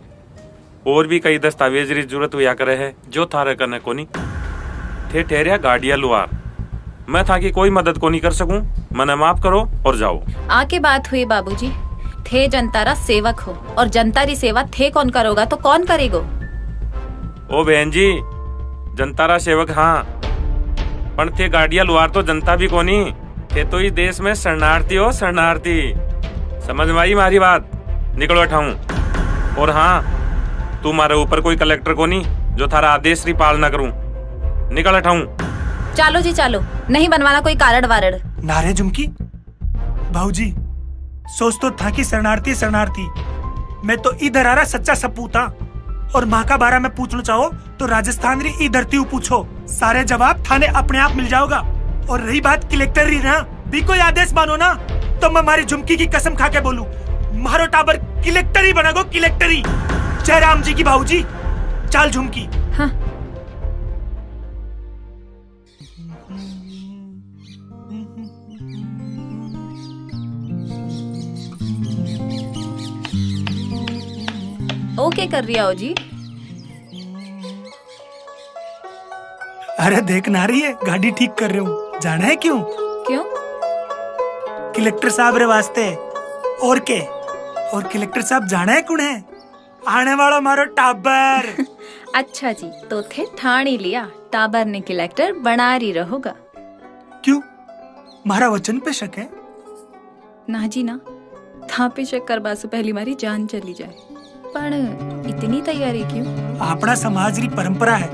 और भी कई दस्तावेज री जरूरत हुआ करे है, जो थारे करने कोनी। थे ठहरिया गाड़िया लुहार, मैं था कि कोई मदद को नहीं कर सकूं। मने माफ करो और जाओ। आके बात हुई बाबूजी, थे जनता रा सेवक हो, और जनता री सेवा थे कौन करोगा तो कौन करेगो? ओ बहन जी, जनता रा सेवक हाँ, पण थे गाड़िया लुहार तो जनता भी कोनी। थे तो इस देश में शरणार्थी हो, शरणार्थी। समझ में आई मारी बात? निकलो हटाऊं। और हाँ, तू मारे ऊपर कोई कलेक्टर को नहीं जो थारा आदेश री पालना करूं। निकल हटाऊं। चालो जी चालो, नहीं बनवाना कोई कारण वारड़। नारे झुमकी, भाऊजी सोच तो था कि शरणार्थी शरणार्थी, मैं तो इधर आ रहा सच्चा सपूता। और माँ का बारा में पूछना चाहो तो राजस्थान री ई धरती पूछो, सारे जवाब थाने अपने आप मिल जाओगा। और रही बात कलेक्टर री ना, भी कोई आदेश मानो ना तो मैं हमारी झुमकी की कसम खा के बोलूं, मारो टाबर कलेक्टर ही बनागो, कलेक्टर ही। जय राम जी की भाऊजी। चाल झुमकी। हाँ। ओके कर रही हो जी। अरे देख ना रही है, गाड़ी ठीक कर रहे हूँ। जाना है क्यों? क्यों? कलेक्टर साहब रे वास्ते। और के? और कलेक्टर साहब जाना है कौन है? आने वाला मारो टाबर। अच्छा जी, तो थे ठान ही लिया, टाबर ने कलेक्टर बना रही रहोगा। क्यों? मारा वचन पे शक है? ना जी ना, था पे शक करवा से पहली मारी जान चली जाए। पण इतनी तैयारी क्यों? अपना समाज री परंपरा है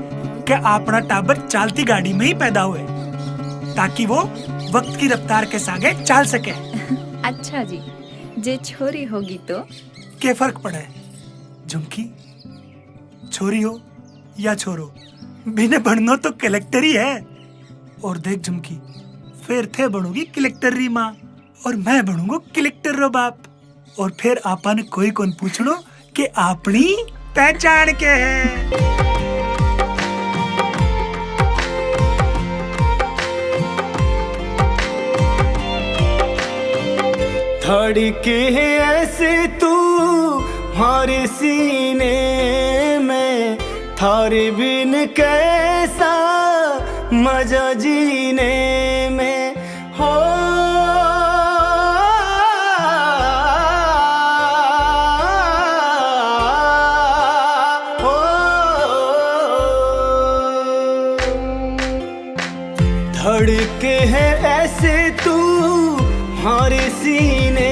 कि अपना टाबर चलती गाड़ी में ही पैदा हुए ताकि वो वक्त की रफ्तार के सागे चल सके। अच्छा जी, जे छोरी होगी तो क्या फर्क पड़ा है झुमकी? छोरी हो या छोरो, बिना बननो तो कलेक्टर ही है। और देख झुमकी, फिर थे बनोगी कलेक्टर री माँ और मैं बनूंगा कलेक्टर रो बाप। और फिर आपा ने कोई कौन पूछनो कि अपनी पहचान के है। धड़के ऐसे तू हमारे सीने में, थारे बिन कैसा मजा जीने में हो। धड़के है ऐसे तू हमारे सीने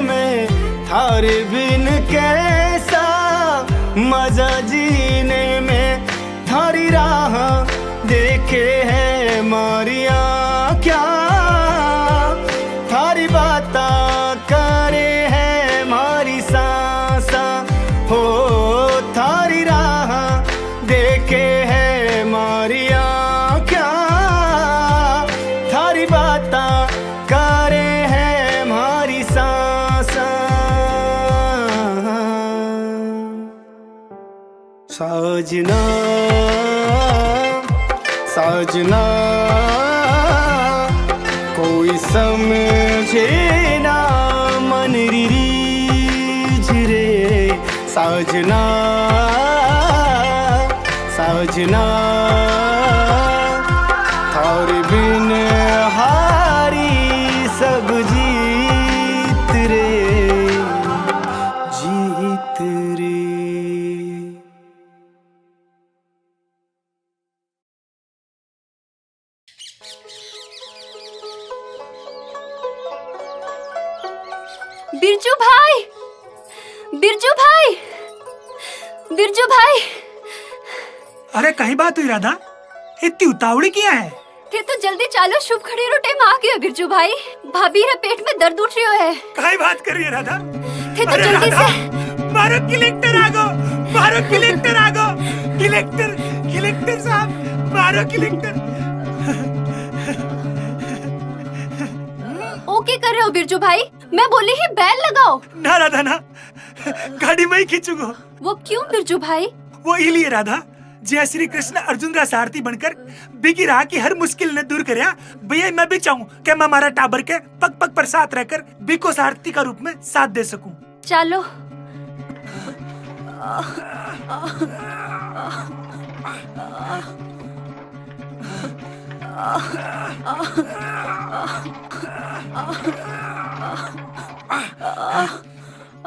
में, थारे बिन कैसा मजा जीने में। थारी राह देखे है मारिया क्या, थारी बाता करे है मारी सांसा हो। थारी राह देखे है मारिया क्या, थारी बाता करे है मारी सांसा। साजना साजना कोई समझे ना मन रीझ रे। साजना साजना थारे बिन हारी सब जीत रे, जीत रे। बिरजू भाई, बिरजू भाई, बिरजू भाई। अरे कहीं बात हुई राधा, इतनी उतावली क्या है? थे तो जल्दी चालो, शुभ खड़ी रो टाइम आ गया बिरजू भाई। भाभी रे पेट में दर्द उठ रही है। कहीं बात कर रही है राधा? थे तो अरे जल्दी राधा, से मारो कलेक्टर आ गो, मारो कलेक्टर आ गो, कलेक्टर कलेक्टर साहब मारो कलेक्टर। ओके कर रहे हो बिरजू भाई? मैं बोली ही बैल लगाओ। ना राधा ना, गाड़ी में ही खींचूंगा। वो क्यों बिरजू भाई? वो इलिए राधा, जय श्री कृष्ण अर्जुन रा सारथी बनकर बिगी राह की हर मुश्किल ने दूर करया। भैया मैं भी चाहूँ कि मैं हमारा टाबर के पग पग पर साथ रहकर बिको सारथी का रूप में साथ दे सकूं। चलो।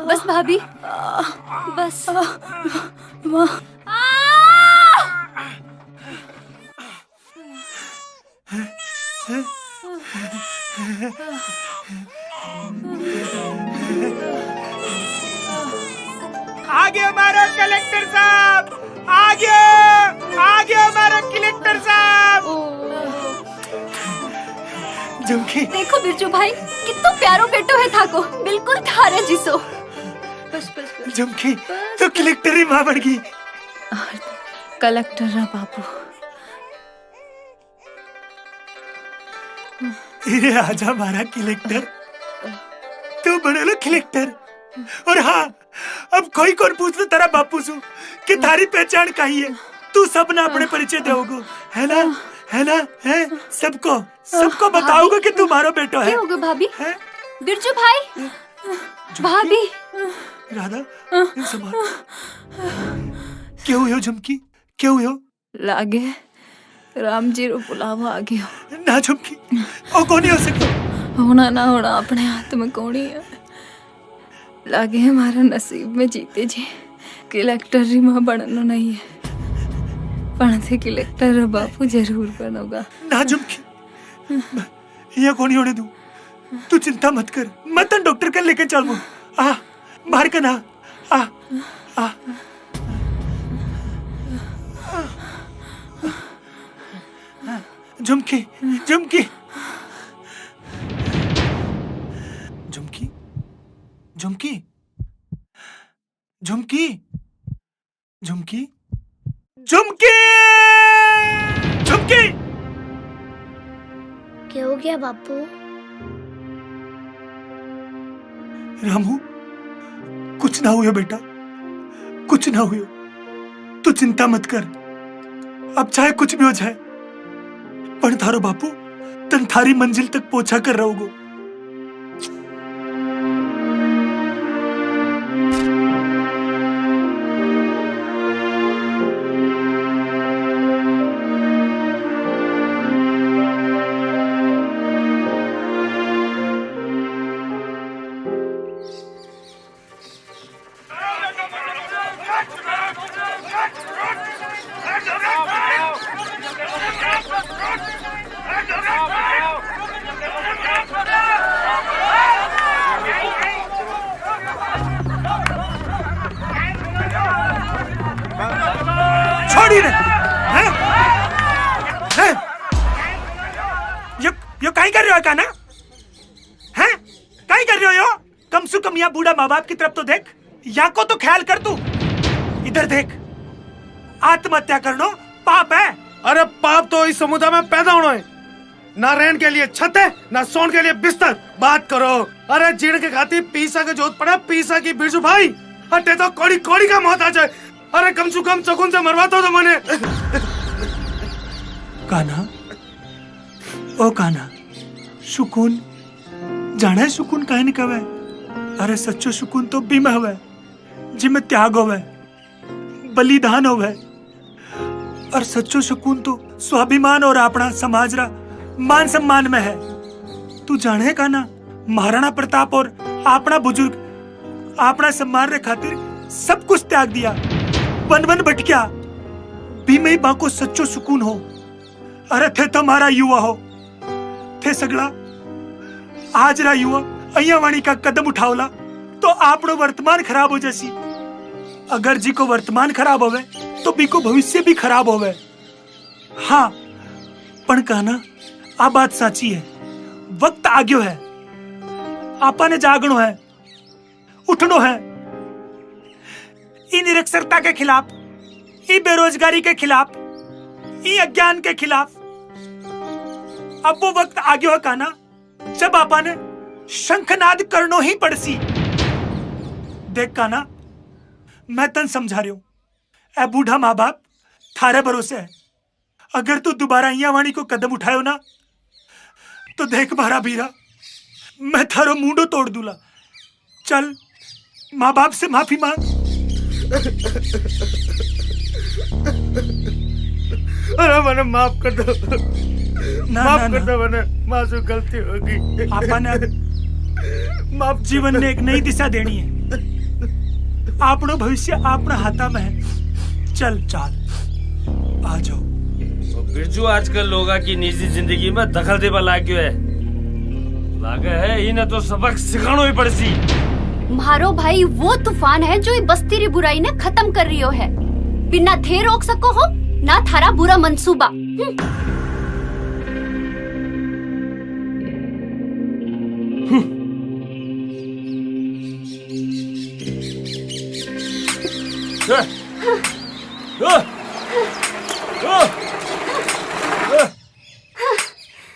बस भाभी, बस। आगे हमारा कलेक्टर साहब, आगे आगे हमारा कलेक्टर साहब। झुमकी देखो बिरजू भाई, कितना प्यारो बेटो है थाको, बिल्कुल थारे जिसो। बस बस बस। झुमकी तो कलेक्टर ही मां बन गई। कलेक्टर रा बापू। ये आजा हमारा कलेक्टर, तू बने लो कलेक्टर। और हाँ, अब कोई कौन पूछ लो तेरा बापू सु कि थारी पहचान काई है। तू सब ना अपने परिचय दोगे, है ना? है ना? है सबको सबको बताओगे कि तू मारो बेटो है। क्या होगा भाभी? बिरजू भाई, भाभी। राधा संभाल। क्यों हुई हो झुमकी, क्यों हुई हो? लागे राम जी रो बुलावा आ गयो। ना झुमकी, ओ कौन ही हो सके। होना ना होना अपने हाथ में कोनी है। लागे हमारा नसीब में जीते जी कलेक्टर री मां बननो नहीं है, पण थे कलेक्टर रा बापू जरूर बनोगा। ना झुमकी, ये कौन ही होने दूं। तू चिंता मत कर, मैं तो डॉक्टर के लेके चलूं। आ बाहर का ना आ झुमकी झुमकी झुमकी झुमकी झुमकी झुमकी झुमकी झुमकी। क्या हो गया बापू? रामू कुछ ना हुआ बेटा, कुछ ना हुआ। तू चिंता मत कर, अब चाहे कुछ भी हो जाए पर थारो बापू तन थारी मंजिल तक पहुंचा कर रहोगो। छोड़ी रे, हैं? हैं? यो काई कर रहे हो काना? हैं? काई कर रहे हो यो? कम से कम यहाँ बूढ़ा माँ बाप की तरफ तो देख, यहाँ को तो ख्याल कर तू। इधर देख, आत्महत्या करना पाप है। अरे पाप तो इस समुदाय में पैदा होना है। ना रहने के लिए छत है, ना सोने के लिए बिस्तर। बात करो। अरे जीण के खाती पीसा के जोत पड़ा, पीसा की बिरजू भाई। हटे तो कोड़ी कोड़ी का मौत आ जाए। अरे कम से कम चकुन से मरवाता तो मैंने। कान्हा, ओ कान्हा, सुकून जाना है सुकून काहे नहीं कवे? अरे सच्चो सुकून तो बीमा हुआ है, जिसमें त्याग हुआ है, बलिदान हुआ है। और सच्चो सुकून तो स्वाभिमान और अपना समाज रा मान सम्मान में है। तू जाने कान्हा, महाराणा प्रताप और अपना बुजुर्ग अपना सम्मान रे खातिर सब कुछ त्याग दिया, वन वन भटकिया, बीमे ही बाको सच्चो सुकून हो। अरे थे तुम्हारा युवा हो, थे सगड़ा आज रा युवा अय्या वाणी का कदम उठावला तो आपनो वर्तमान खराब हो जैसी। अगर जी को वर्तमान खराब होवे तो बी को भविष्य भी खराब होवे। हाँ पण कहना आ बात साची है, वक्त आग्यो है, आपा ने जागनो है, उठनो है। ई निरक्षरता के खिलाफ, ई बेरोजगारी के खिलाफ, ई अज्ञान के खिलाफ। अब वो वक्त आगे हो काना जब आपा ने शंखनाद करनो ही पड़सी। देख काना, मैं तन समझा रही हूं, ए बूढ़ा माँ बाप थारे भरोसे है। अगर तू दोबारा यहाँ वाणी को कदम उठायो ना तो देख मारा बीरा, मैं थारो मुंडो तोड़ दूला। चल माँ बाप से माफी मांग। अरे मैंने माफ कर दो, माफ कर दो, मैंने मासूम गलती होगी। आपा ने माफ जीवन ने एक नई दिशा देनी है। आपनो भविष्य अपना हाथा में है। चल चाल आ जाओ। बिरजू आजकल लोगा की निजी जिंदगी में दखल देवा लाग्यो है। लागे है इन्हें तो सबक सिखानो ही पड़सी। मारो भाई वो तूफान है जो बस्ती री बुराई ने खत्म कर रही हो है। बिना थे रोक सको हो ना थारा बुरा मंसूबा।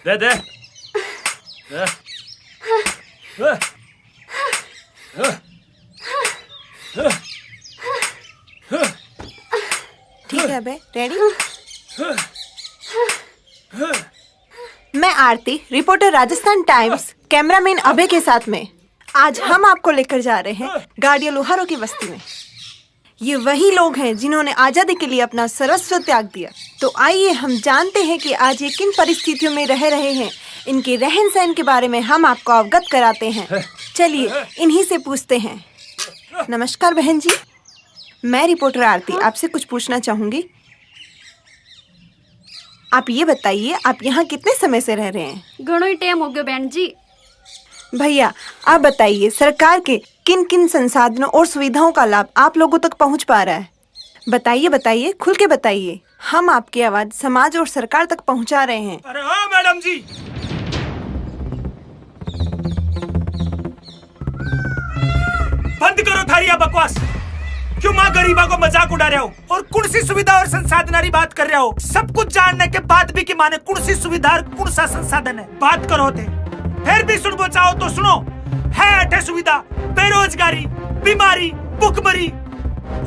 दे दे ठीक है बे, रेडी? मैं आरती, रिपोर्टर राजस्थान टाइम्स, कैमरामैन अभय के साथ में आज हम आपको लेकर जा रहे हैं गाड़िया लोहारों की बस्ती में। ये वही लोग हैं जिन्होंने आजादी के लिए अपना सर्वस्व त्याग दिया। तो आइए हम जानते हैं कि आज ये किन परिस्थितियों में रह रहे हैं। इनके रहन सहन के बारे में हम आपको अवगत कराते हैं। चलिए इन्हीं से पूछते हैं। नमस्कार बहन जी, मैं रिपोर्टर आरती आपसे कुछ पूछना चाहूंगी। आप ये बताइए, आप यहाँ कितने समय से रह रहे हैं? घणो ही टाइम हो गया बहन जी। भैया आप बताइए, सरकार के किन किन संसाधनों और सुविधाओं का लाभ आप लोगों तक पहुंच पा रहा है? बताइए बताइए, खुल के बताइए। हम आपकी आवाज समाज और सरकार तक पहुंचा रहे हैं। अरे हाँ मैडम जी, बंद करो थारी बकवास। क्यों माँ गरीबा को मजाक उड़ा रहे हो और कौन सी सुविधा और संसाधन बात कर रहे हो? सब कुछ जानने के बाद भी कि माने कौन सी सुविधा और कौन सा संसाधन है बात करो थे। फिर भी सुन चाहो तो सुनो, है अठे सुविधा, बेरोजगारी, बीमारी, भुखमरी।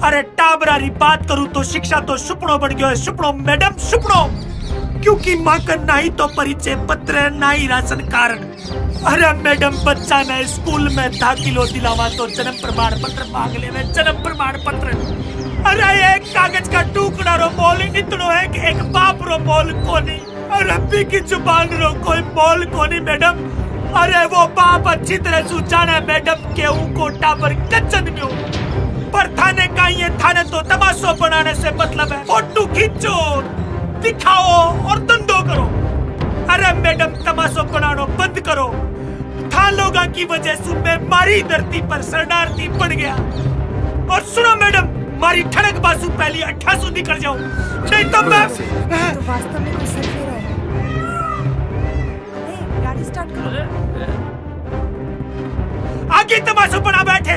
अरे टाबरारी बात करूं तो शिक्षा तो सुपनो बन गयो है। सुपनो मैडम, सुपनो। क्योंकि माँ का ना ही तो परिचय पत्र, ना ही राशन कार्ड। अरे मैडम, बच्चा ने स्कूल में दाखिलो दिलावा तो जन्म प्रमाण पत्र मांग ले। जन्म प्रमाण पत्र, अरे एक कागज का टुकड़ा रो मोल इतनो है कि एक बाप रो मोल कोनी। अरबी की जुबान रो कोई मोल कोनी मैडम। अरे वो बाप अच्छी तरह से जाने मैडम के को टाबर कच्चन में। पर थाने का ये थाने तो तमाशो बनाने से मतलब है। फोटो खींचो, दिखाओ और धंधो करो। अरे मैडम, तमाशो बनानो बंद करो। था लोगों की वजह से मैं मारी धरती पर शरणार्थी बन गया। और सुनो मैडम, मारी ठड़क बासु पहली 1800 निकल जाओ, नहीं तो मैं तो वास्तव में कुछ सर फेरा है। गाड़ी स्टार्ट करो। आगे तमाशो बना बैठे,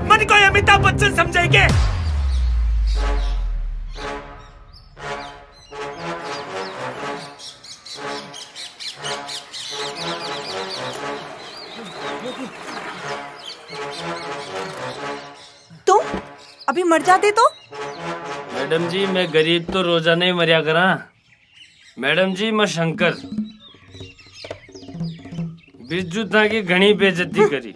मन को अमिताभ बच्चन समझेंगे। तुम अभी मर जाते तो? मैडम जी, मैं गरीब तो रोजाना ही मरिया करा। मैडम जी, मैं शंकर बिरजू था की घनी बेइज्जती करी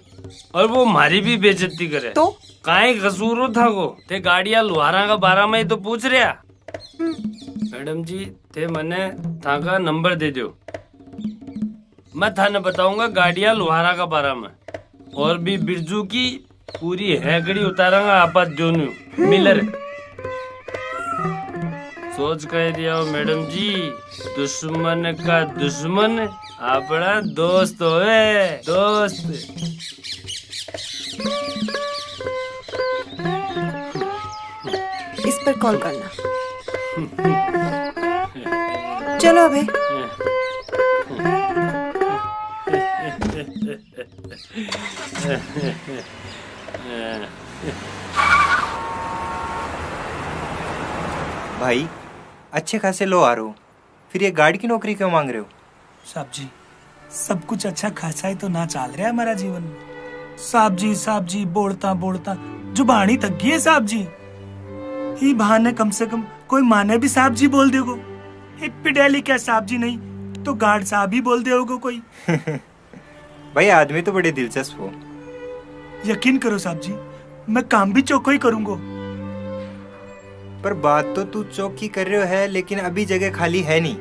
और वो मारी भी बेइज्जती करे तो काहे कसूर था को ते गाड़िया लुहारा का बारा में ही तो पूछ रहा। मैडम जी, ते मने था का नंबर दे दो, मैं थाने बताऊंगा गाड़िया लुहारा का बारा में। और भी बिरजू की पूरी हैगड़ी उतारांगा आपात दोनों मिलर। सोच कह दिया हो मैडम जी, दुश्मन का दुश्मन अपना दोस्त होए, दोस्त। इस पर कॉल करना। चलो अबे। भाई, अच्छे खासे लो आ रहे हो, फिर ये गार्ड की नौकरी क्यों मांग रहे हो? साहब जी, सब कुछ अच्छा खासा ही तो ना चल रहा है हमारा जीवन में। साहब जी बोलता बोलता जुबानी तक गई है साहब जी। ही बहाने कम से कम कोई माने भी साहब जी बोल देगो। पिडेली क्या साहब जी नहीं तो गार्ड साहब ही बोल देगो कोई। भाई, आदमी तो बड़े दिलचस्प हो। यकीन करो साहब जी, मैं काम भी चौको ही करूंगा। पर बात तो तू चौकी कर रहे हो है, लेकिन अभी जगह खाली है नहीं।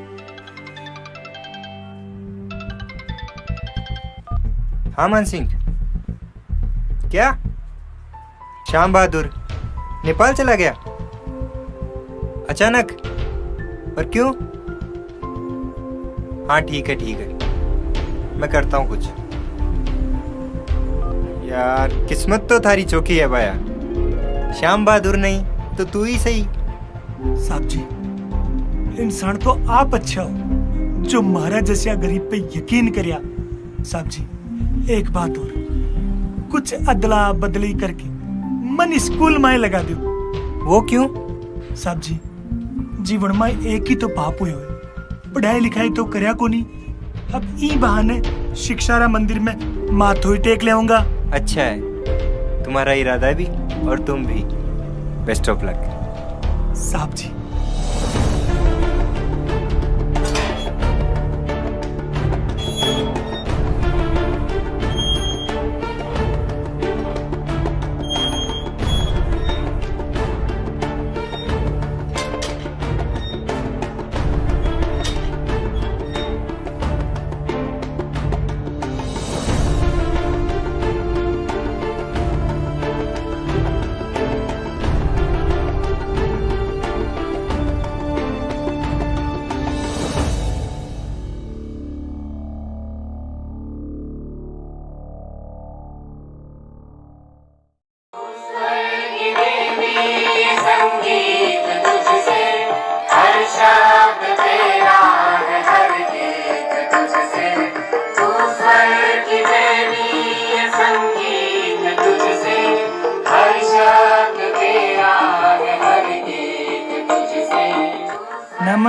हाँ मान सिंह, क्या श्याम बहादुर नेपाल चला गया अचानक? और क्यों? हाँ ठीक है, मैं करता हूँ कुछ। यार, किस्मत तो थारी चौकी है भाया। श्याम बहादुर नहीं तो तू ही सही। साहब जी, इंसान तो आप अच्छा हो जो महाराज जैसा गरीब पे यकीन करिया। साहब जी, एक बात और, कुछ अदला बदली करके मन स्कूल में लगा दो। वो क्यों? साहब जी, जीवन में एक ही तो पाप हुए, पढ़ाई लिखाई तो करया को नहीं। अब ई बहाने शिक्षारा मंदिर में माथो ही टेक लेऊंगा। अच्छा है, तुम्हारा इरादा भी और तुम भी। बेस्ट ऑफ लक साहब जी।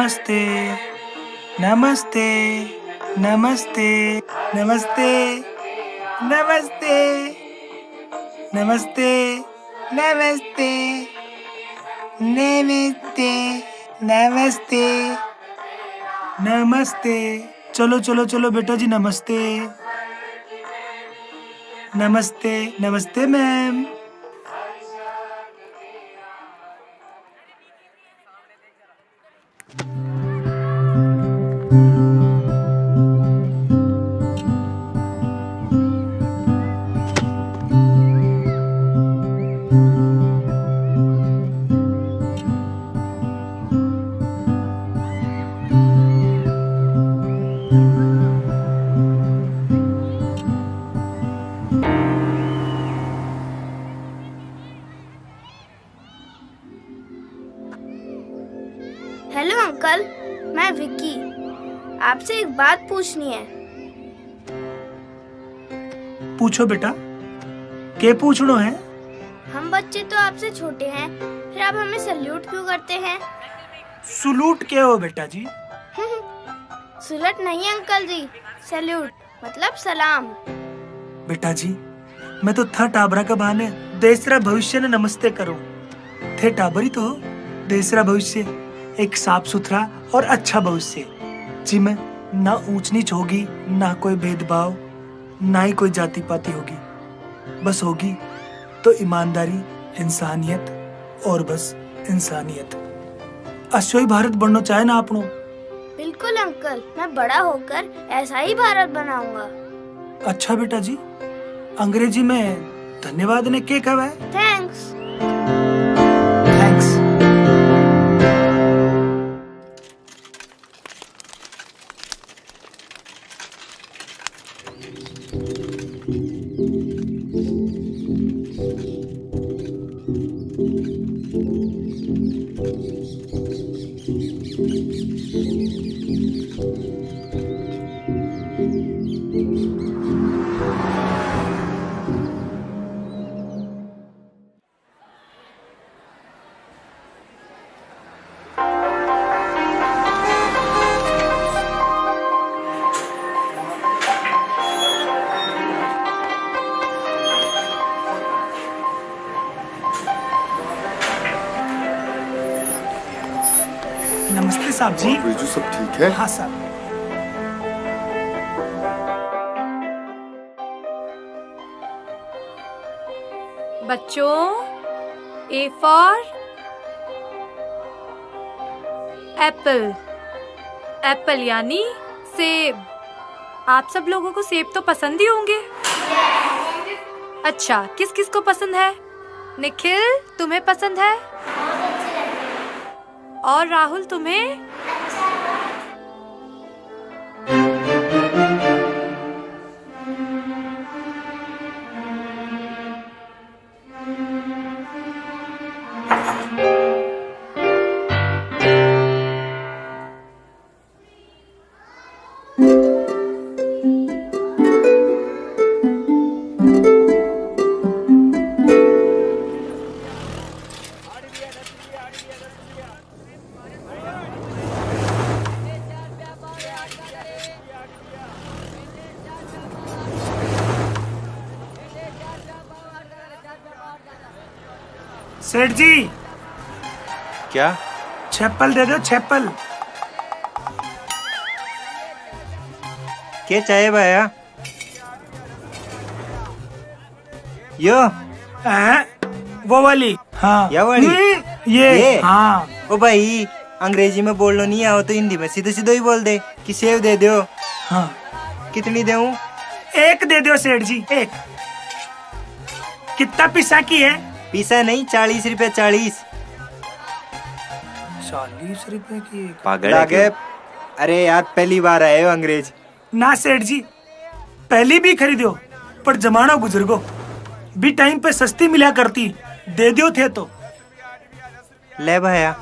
नमस्ते नमस्ते नमस्ते नमस्ते नमस्ते नमस्ते नमस्ते नमस्ते नमस्ते नमस्ते। चलो चलो चलो बेटा जी, नमस्ते नमस्ते नमस्ते मैम। हेलो अंकल, मैं विक्की। आपसे एक बात पूछनी है। पूछो बेटा, क्या पूछनो है? हम बच्चे तो आपसे छोटे हैं, फिर आप हमें सल्यूट क्यों करते हैं? सलूट क्या हो बेटा जी? सुलट नहीं अंकल जी, सल्यूट मतलब सलाम। बेटा जी, मैं तो था टाबरा का बहाने देसरा भविष्य ने नमस्ते करो। थे टाबरी तो देसरा भविष्य एक साफ सुथरा और अच्छा भविष्य, जी में ना ऊंच नीच होगी, ना कोई भेदभाव, ना ही कोई जाति पाति होगी। बस होगी तो ईमानदारी, इंसानियत और बस इंसानियत। अश्वई भारत बनना चाहे ना आपनो। बिल्कुल अंकल, मैं बड़ा होकर ऐसा ही भारत बनाऊंगा। अच्छा बेटा जी, अंग्रेजी में धन्यवाद ने क्या कहा है? थैंक्स। थैंक्स। नमस्ते साहब जी। बीजू सब ठीक है? हाँ साहब। बच्चों, ए फॉर एप्पल। एप्पल यानी सेब। आप सब लोगों को सेब तो पसंद ही होंगे। अच्छा, किस किस को पसंद है? निखिल, तुम्हें पसंद है? और राहुल, तुम्हें? सेठ जी, क्या? चप्पल दे दो, चप्पल। क्या चाहिए भैया? यो वो वाली। हाँ, या वाली? ये हाँ। ओ भाई, अंग्रेजी में बोलना नहीं आओ तो हिंदी में सीधे सीधे ही बोल दे कि सेव दे दो। हाँ। कितनी देऊं? एक दे दो सेठ जी, एक। कितना पैसा की है? पैसा नहीं, 40 रुपए। 40 रुपए की? पागल है क्या? अरे यार, पहली बार आए हो अंग्रेज। ना सेठ जी, पहली भी खरीदो, पर जमाना गुजर गो भी टाइम पे सस्ती मिला करती, दे दियो थे तो। ले भैया,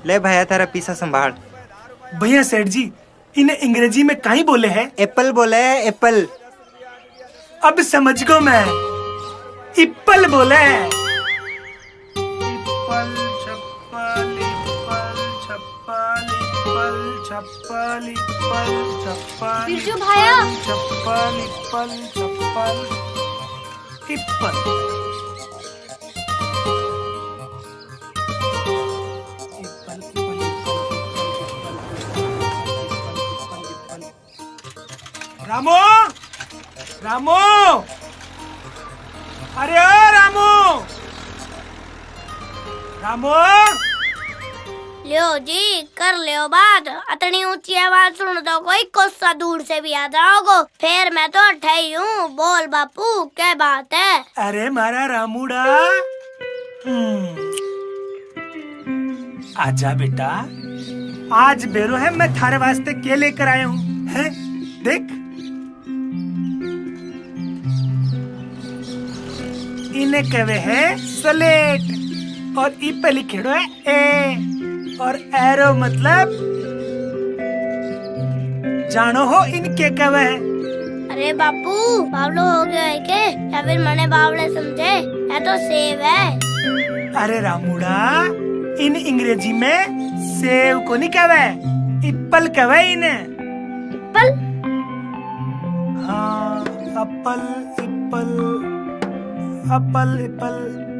ले भैया, तेरा पीसा संभाल। भैया सेठ जी, इन्हें अंग्रेजी में कहीं बोले है? एप्पल बोले है, एप्पल। अब समझ गो मैं, इप्पल बोले है। इप्पल चप्पल इप्पल चप्पल इप्पल चप्पल बिरजू भाया। चप्पल इप्पल चप्पल इप्पल। रामू रामू, अरे ओ रामू रामू। लियो जी कर लियो बात। इतनी ऊंची आवाज सुन तो कोई कोसा दूर से भी आ जाओगे। फिर मैं तो ठही हूँ। बोल बापू क्या बात है? अरे मारा रामूड़ा, आजा बेटा। आज बेरो है, मैं थारे वास्ते क्या लेकर आया हूँ है? देख, इन्हें कहे है स्लेट और ई पे लिखेड़ो है ए, और एरो मतलब जानो हो इनके कहे है। अरे बापू बावलो हो गया है के या फिर मैंने बावले समझे? ये तो सेब है। अरे रामूड़ा, इन अंग्रेजी में सेव को नहीं कहे, इप्पल कहे इन्हें। इप्पल? हाँ, एप्पल इप्पल एप्पल इप्पल,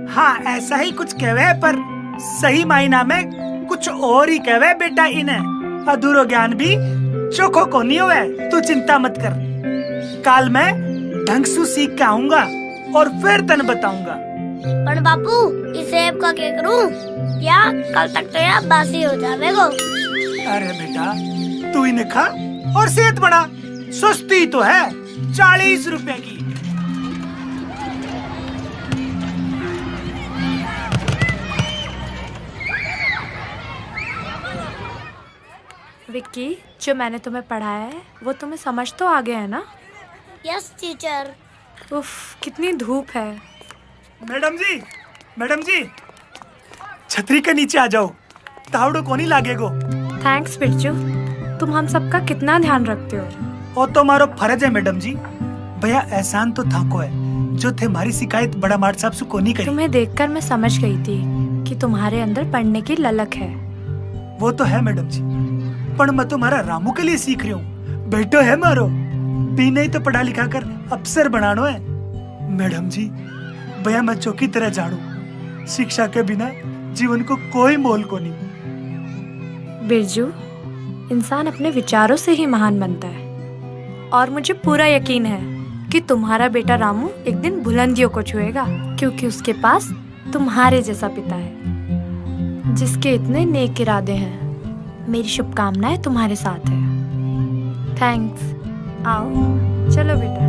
हाँ ऐसा ही कुछ कहवे, पर सही मायना में कुछ और ही कहवे बेटा इन्हें। अधूरो ज्ञान भी चोखो को नहीं हुआ। तू चिंता मत कर, काल मैं ढंग से सीख के आऊंगा और फिर तन बताऊंगा। पर बापू इस सेब का क्या करूं? या कल तक तो यार बासी हो जाएगा। अरे बेटा तू इन्हें खा और सेहत बना। सस्ती तो है, 40 रुपए की। विक्की, जो मैंने तुम्हें पढ़ाया है वो तुम्हें समझ तो आ गया है ना? Yes teacher. उफ, कितनी धूप है। मैडम जी छतरी के नीचे आ जाओ, तावड़ो को नहीं लागेगो। थैंक्स बिरजू, तुम हम सबका कितना ध्यान रखते हो। वो तो मारो फर्ज है मैडम जी। भैया एहसान तो थाको है जो थे हमारी शिकायत बड़ा मार्ट साहब से को नहीं करी। तुम्हें देखकर मैं समझ गई थी कि तुम्हारे अंदर पढ़ने की ललक है। वो तो है मैडम जी, पर मैं तुम्हारा रामू के लिए सीख रही हूँ। बेटो है मारो, भी नहीं तो पढ़ा लिखा कर अफसर बनानो है। मैडम जी भैया मैं चौकी तरह जानू, शिक्षा के बिना जीवन को कोई मोल को नहीं। बिरजू, इंसान अपने विचारों से ही महान बनता है, और मुझे पूरा यकीन है कि तुम्हारा बेटा रामू एक दिन बुलंदियों को छुएगा, क्योंकि उसके पास तुम्हारे जैसा पिता है जिसके इतने नेक इरादे हैं। मेरी शुभकामनाएं तुम्हारे साथ है। थैंक्स। आओ चलो बेटा।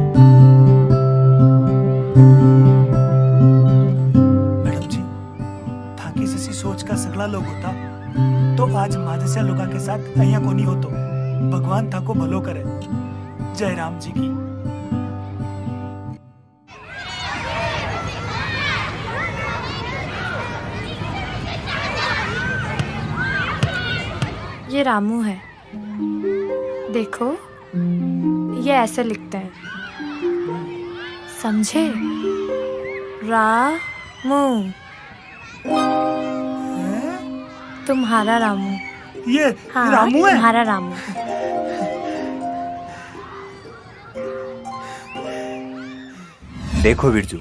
मैडम जी थाकी जैसी सोच का सगला लोग होता तो आज मादसिया लोगा के साथ अहिया को नहीं होतो। भगवान थाको भलो करे। जय राम जी की। ये रामू है, देखो ये ऐसे लिखते हैं, समझे? रामू, तुम्हारा रामू। ये हाँ, रामू है? तुम्हारा रामू। देखो बिरजू,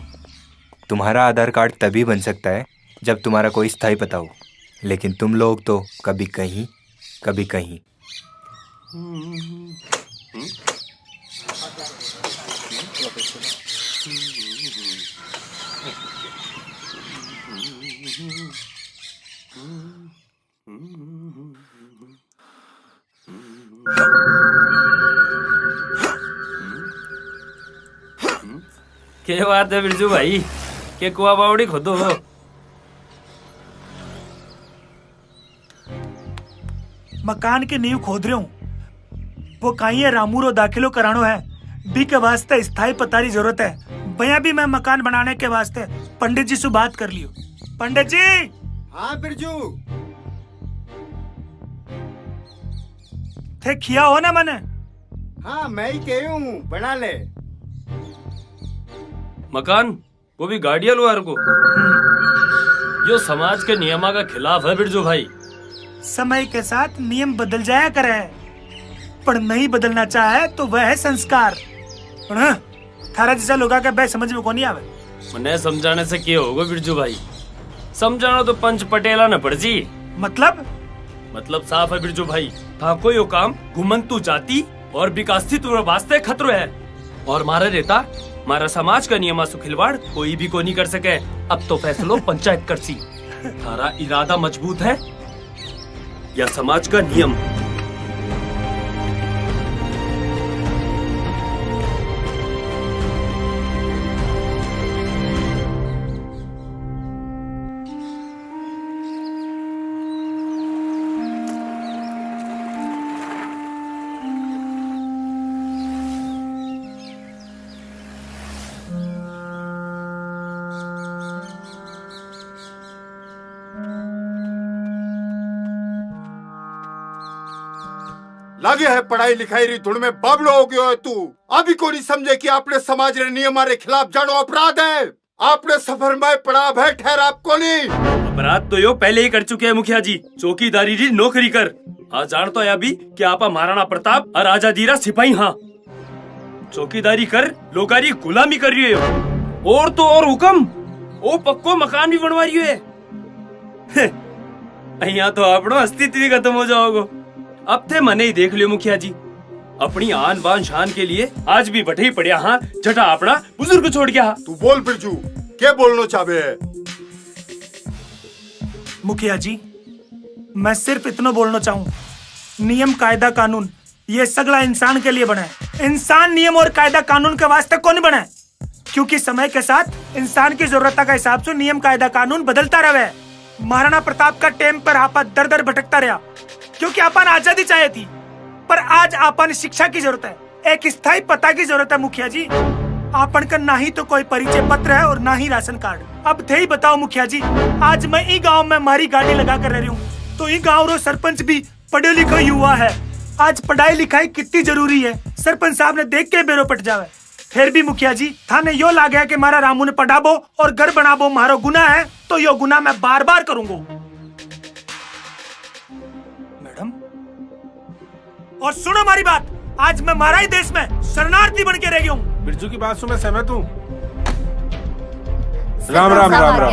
तुम्हारा आधार कार्ड तभी बन सकता है जब तुम्हारा कोई स्थायी पता हो, लेकिन तुम लोग तो कभी कहीं कभी कहीं। क्या बात है बिरजू भाई, के कुआ बावड़ी खोदो हो? मकान के नींव खोद रहे हूँ। वो कहीं है रामू रो दाखिलो करानो है, बी के वास्ते स्थायी पता की जरूरत है। भैया भी मैं मकान बनाने के वास्ते पंडित जी से बात कर लियो। पंडित जी। हाँ बिरजू। थे खिया हो ना मने? हाँ मैं ही कह हूँ, बना ले मकान, वो भी गाड़िया लुहार को। यो समाज के नियमा का खिलाफ है बिरजू भाई। समय के साथ नियम बदल जाया करे, पर नहीं बदलना चाहे तो वह है संस्कार। थारा जैसा लोगा का समझ में कौन नहीं आवे। मने समझाने से क्या होगा बिरजू भाई, समझाना तो पंच पटेला न पड़ जी। मतलब साफ है बिरजू भाई, था कोई यो काम घुमंतु जाति और विकासित वास्ते खतरो है, और मारा रहता मारा समाज का नियमा सु खिलवाड़ कोई भी को नहीं कर सके। अब तो फैसलो पंचायत कर सी। थारा इरादा मजबूत है या समाज का नियम? लागे है पढ़ाई लिखाई री धुन में बाबलो हो गयो है तू। अभी को नहीं समझे कि आपने समाज रे नियम रे खिलाफ जानो अपराध है। आपने सफर में पड़ा है ठहर आपको नहीं। अपराध तो यो पहले ही कर चुके हैं मुखिया जी। चौकीदारी री नौकरी कर आज जानतो है अभी कि आपा महाराणा प्रताप और राजा जीरा सिपाही हाँ। चौकीदारी कर लोगारी गुलामी कर रही है, और तो और हुक्म ओ पक्को मकान भी बनवा रही है। यहाँ तो आपनो अस्तित्व ही खत्म हो जाओगे। अब थे मने ही देख लियो मुखिया जी, अपनी आन बान शान के लिए आज भी बटे ही पड़िया हाँ। जटा अपना बुजुर्ग छोड़ गया। तू बोल बिरजू, क्या बोलना चाहे है? मुखिया जी, मैं सिर्फ इतना बोलना चाहूँ, नियम कायदा कानून ये सगला इंसान के लिए बना है। इंसान नियम और कायदा कानून के वास्ते कौन बना है? क्योंकि समय के साथ इंसान की जरूरत का हिसाब से नियम कायदा कानून बदलता रहे। महाराणा प्रताप का टेम पर आपा दर दर भटकता रहा क्योंकि आपन आजादी चाहिए थी, पर आज आपन शिक्षा की जरूरत है, एक स्थायी पता की जरूरत है। मुखिया जी, आपन का ना ही तो कोई परिचय पत्र है और ना ही राशन कार्ड। अब थे ही बताओ मुखिया जी, आज मैं ई गांव में मारी गाड़ी लगा कर रह रही हूँ, तो ई गांव रो सरपंच भी पढ़े लिखे युवा है। आज पढ़ाई लिखाई कितनी जरूरी है सरपंच साहब ने देख के बेरो पट जावे। फिर भी मुखिया जी, थाने यो लाग गया कि मारा रामू ने पढ़ाबो और घर बनाबो मारो गुना है, तो यो गुना मैं बार बार करूंगा। और सुनो हमारी बात, आज मैं मारा ही देश में शरणार्थी बन के रह गया हूँ। बिरजू की बात से मैं सहमत हूँ। राम राम राम राम राम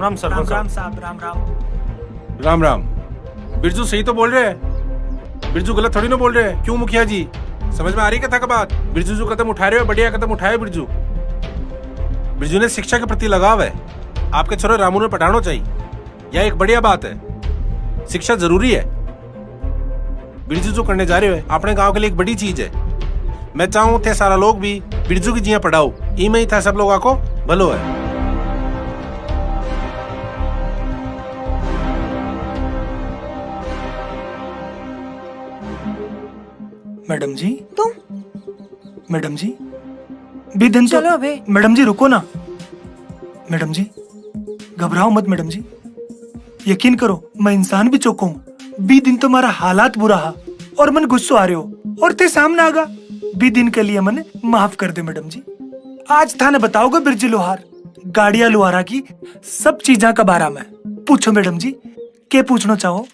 राम सरपंच साहब, राम राम। बिरजू सही तो बोल रहे हैं, बिरजू गलत थोड़ी ना बोल रहे हैं। क्यों मुखिया जी, समझ में आ रही कथा का बात? बिरजू जो कदम उठा रहे हो बढ़िया कदम उठाए। बिरजू ने शिक्षा के प्रति लगाव है। आपके छोरे रामू ने पढ़ाना चाहिए, यह एक बढ़िया बात है। शिक्षा जरूरी है। बिरजू जो करने जा रहे हो अपने गांव के लिए एक बड़ी चीज है। मैं चाहूँ थे सारा लोग भी बिरजू की जिया पढ़ाओ, ई में ही था सब लोगों को भलो है। मैडम जी, तुम मैडम जी भी दिन चलो अबे। मैडम जी रुको ना। मैडम जी घबराओ मत। मैडम जी यकीन करो, मैं इंसान भी चौंका हूँ। बी दिन तुम्हारा हालात बुरा हा और मन गुस्सो आ रहे हो और ते सामने आगा। बी दिन के लिए मन माफ कर दे मैडम जी। आज थाने बताओगे बिरजू लोहार गाड़िया लोहारा की सब चीजा का बारा में। पूछो मैडम जी, क्या पूछना चाहो?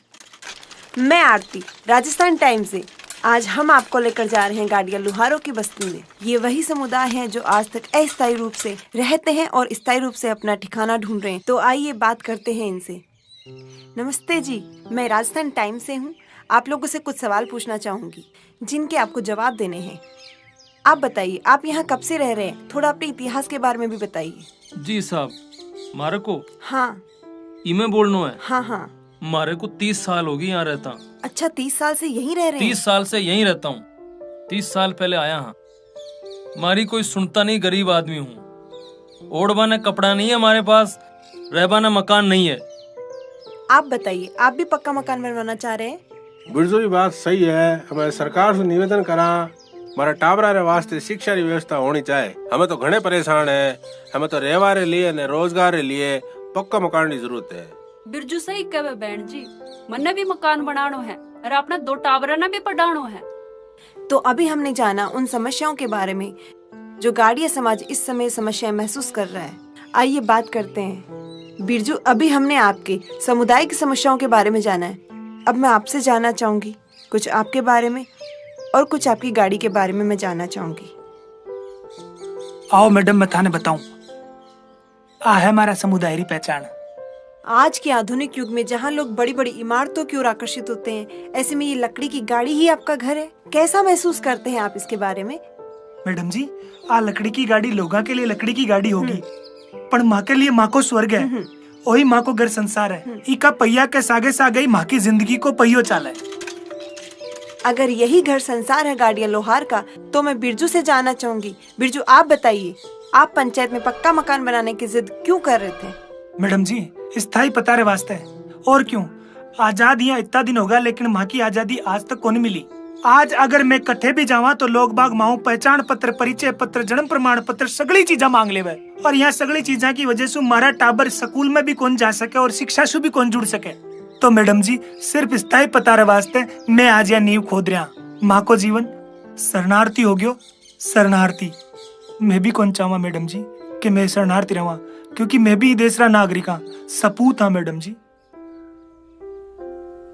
मैं आरती, राजस्थान टाइम्स से। आज हम आपको लेकर जा रहे हैं गाड़िया लोहारों की बस्ती में। ये वही समुदाय हैं जो आज तक अस्थायी रूप से रहते हैं और स्थायी रूप से अपना ठिकाना ढूंढ रहे हैं। तो आइए बात करते हैं इनसे। नमस्ते जी, मैं राजस्थान टाइम्स से हूँ। आप लोगों से कुछ सवाल पूछना चाहूंगी जिनके आपको जवाब देने हैं। आप बताइए, आप यहाँ कब से रह रहे हैं? थोड़ा अपने इतिहास के बारे में भी बताइए। जी साहब, मारे को हाँ इमे बोलना है। हाँ हाँ, मारे को 30 साल हो गई यहाँ रहता। अच्छा, 30 साल से यहीं रह रहे हैं? 30 साल से यहीं रहता हूँ। 30 साल पहले आया हाँ। मारी कोई सुनता नहीं, गरीब आदमी हूँ। ओढ़बा ने कपड़ा नहीं है हमारे पास, रहबा ने मकान नहीं है। आप बताइए, आप भी पक्का मकान बनवाना चाह रहे हैं? बिरजू की बात सही है। हमें सरकार से निवेदन करा, हमारा टाबरा रे वास्ते शिक्षा की व्यवस्था होनी चाहिए। हमें तो घने परेशान है, हमें तो रहवा रे लिए ने रोजगार रे लिए पक्का मकान की जरूरत है। बिरजू सही कहे बहन जी, मन्ने भी मकान बनानो है और अपना 2 टावरा ने भी पढ़ानो है। तो अभी हमने जाना उन समस्याओं के बारे में जो गाड़िया समाज इस समय समस्याएं महसूस कर रहा है। आइए बात करते हैं बिरजू, अभी हमने आपके समुदाय की समस्याओं के बारे में जाना है। अब मैं आपसे जानना चाहूंगी कुछ आपके बारे में और कुछ आपकी गाड़ी के बारे में मैं जानना चाहूंगी। आओ मैडम, मैं थाने बताऊं। आ है हमारा समुदाय री पहचान। आज के आधुनिक युग में जहाँ लोग बड़ी बड़ी इमारतों की ओर आकर्षित होते हैं, ऐसे में ये लकड़ी की गाड़ी ही आपका घर है। कैसा महसूस करते हैं आप इसके बारे में? मैडम जी, आ लकड़ी की गाड़ी लोगों के लिए लकड़ी की गाड़ी होगी, पर माँ के लिए माँ को स्वर्ग है। वही माँ को घर संसार है। इका पहिया के सागे सागे माँ की जिंदगी को पहियो चाला है। अगर यही घर संसार है गाड़िया लोहार का, तो मैं बिरजू से जानना चाहूंगी। बिरजू, आप बताइए, आप पंचायत में पक्का मकान बनाने की जिद क्यों कर रहे थे? मैडम जी, स्थायी पता रे वास्ते। और क्यों? आजादियाँ इतना दिन होगा, लेकिन माँ की आजादी आज तक कौन मिली। आज अगर मैं कट्ठे भी जावा तो लोग बाग माऊ पहचान पत्र, परिचय पत्र, जन्म प्रमाण पत्र सगली चीजा मांग लेवे। और यहाँ सगली चीजा की वजह से मारा टाबर स्कूल में भी कौन जा सके और शिक्षा से भी कौन जुड़ सके। तो मैडम जी, सिर्फ स्थायी पता रे वास्ते मैं आज यहाँ नींव खोद रहा। माँ को जीवन शरणार्थी हो गयो, शरणार्थी। मैं भी कौन चाहवा मैडम जी कि मैं शरणार्थी रहा, क्योंकि मैं भी देश रा नागरिक हाँ, सपूत हाँ मैडम जी।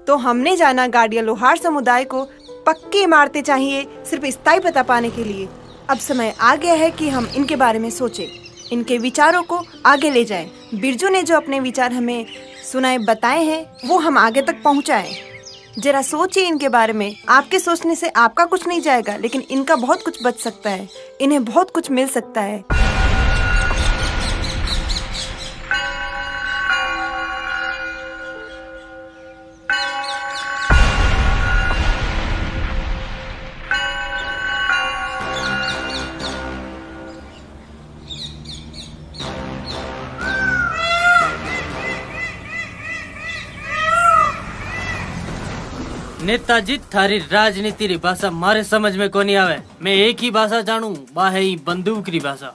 तो हमने जाना गाड़िया लोहार समुदाय को पक्की इमारतें चाहिए सिर्फ स्थायी पता पाने के लिए। अब समय आ गया है कि हम इनके बारे में सोचें, इनके विचारों को आगे ले जाएं। बिरजू ने जो अपने विचार हमें सुनाए बताए हैं, वो हम आगे तक पहुंचाएं। जरा सोचिए इनके बारे में। आपके सोचने से आपका कुछ नहीं जाएगा, लेकिन इनका बहुत कुछ बच सकता है, इन्हें बहुत कुछ मिल सकता है। नेताजी, थारी राजनीति री भाषा मारे समझ में कोनी आवे। मैं एक ही भाषा जानू, बा है ही बंदूक री भाषा।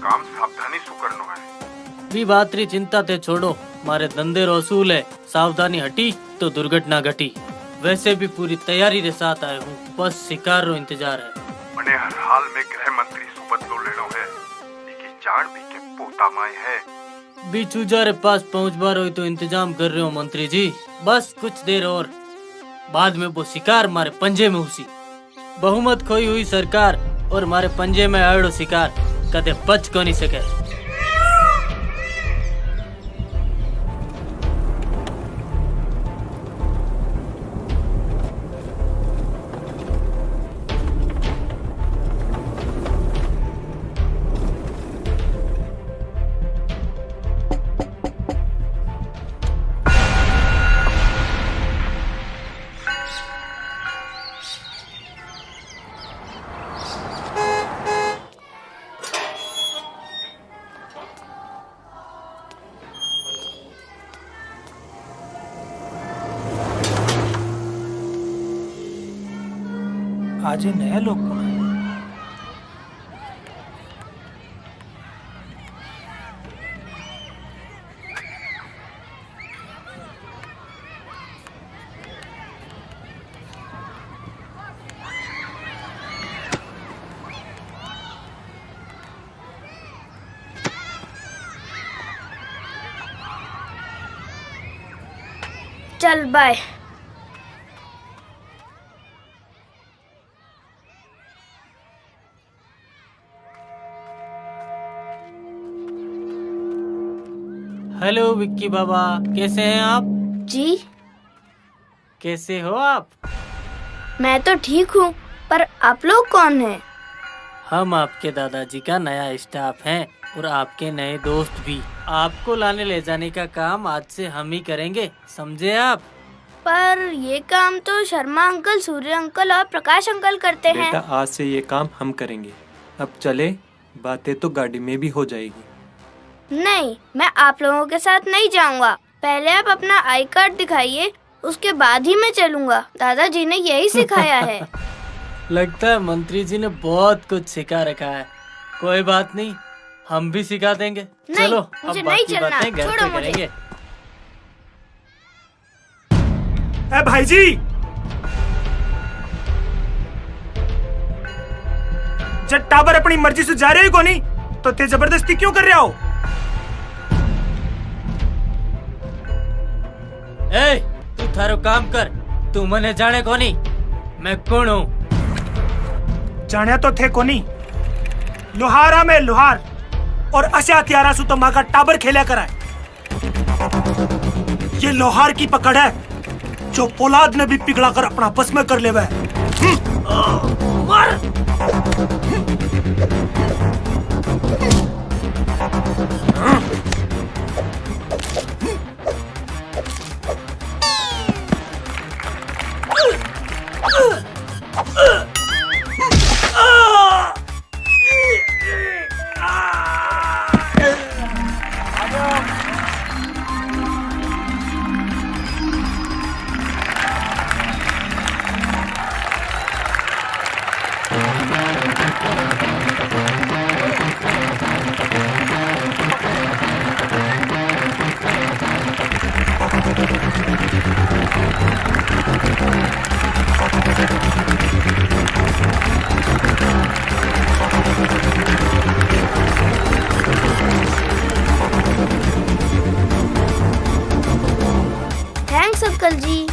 काम सावधानी सु करनो है। भी बात री चिंता ते छोड़ो, मारे धंधे रो असूल है, सावधानी हटी तो दुर्घटना घटी। वैसे भी पूरी तैयारी के साथ आए हूँ, बस शिकार रो इंतजार है। मने हर हाल में गृह मंत्री सु बदलो लेनो है। इकी जान भी के पोता माए है। भी चूजा रे पास पहुँच बार तो इंतजाम कर रहे हो मंत्री जी। बस कुछ देर और बाद में वो शिकार मारे पंजे में उसी। बहुमत खोई हुई सरकार और मारे पंजे में आयो शिकार कदे बच को नहीं सके। आज ये नया लोग कौन है? चल बाय। हेलो विक्की बाबा, कैसे हैं आप? जी, कैसे हो आप? मैं तो ठीक हूँ, पर आप लोग कौन हैं? हम आपके दादाजी का नया स्टाफ हैं और आपके नए दोस्त भी। आपको लाने ले जाने का काम आज से हम ही करेंगे, समझे आप? पर ये काम तो शर्मा अंकल, सूर्य अंकल और प्रकाश अंकल करते हैं। बेटा, आज से ये काम हम करेंगे। अब चले, बातें तो गाड़ी में भी हो जाएगी। नहीं, मैं आप लोगों के साथ नहीं जाऊंगा। पहले आप अपना आई कार्ड दिखाइए, उसके बाद ही मैं चलूंगा। दादाजी ने यही सिखाया है। लगता है मंत्री जी ने बहुत कुछ सिखा रखा है। कोई बात नहीं, हम भी सिखा देंगे। चलो, अब बाकी बातें घर पे करेंगे। ए भाई जी, जब टाबर अपनी मर्जी से जा रहे हो को नहीं, तो ते जबरदस्ती क्यों कर रहे हो? ए, तू थारो काम कर। तू मने जाने कोनी मैं कौन हूँ? जाने तो थे कोनी, लोहारा में लोहार और अशा हथियारा सु तो माँ का टाबर खेला करा है। ये लोहार की पकड़ है जो पोलाद ने भी पिघला कर अपना बस में कर लेवा है। मार! थैंक्स अंकल जी।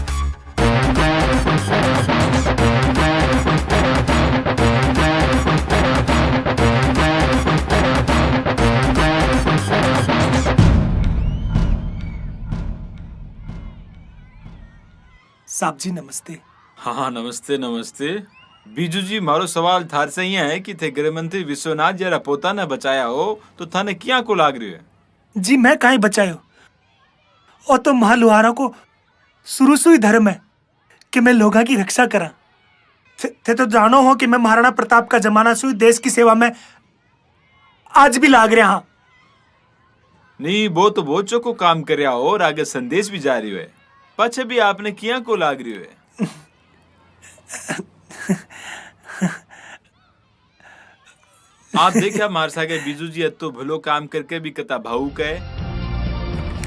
साहब जी नमस्ते। हाँ नमस्ते नमस्ते। बीजू जी मारो सवाल थार से ही है कि थे गृह मंत्री विश्वनाथ जरा पोता ने बचाया हो तो थाने क्या को लाग रही है? जी मैं काहे बचायो, और तो महालुहारा को शुरू से ही धर्म है कि मैं लोगों की रक्षा करा। थे तो जानो हो कि मैं महाराणा प्रताप का जमाना से देश की सेवा में आज भी लाग रहा हाँ। नहीं वो तो बहुत चोको काम कर रहा हो और आगे संदेश भी जा रही है, पछे भी आपने किया को लाग रही है। आप देखा मार सागे बीजू जी तो भलो काम करके भी कता भावुक है।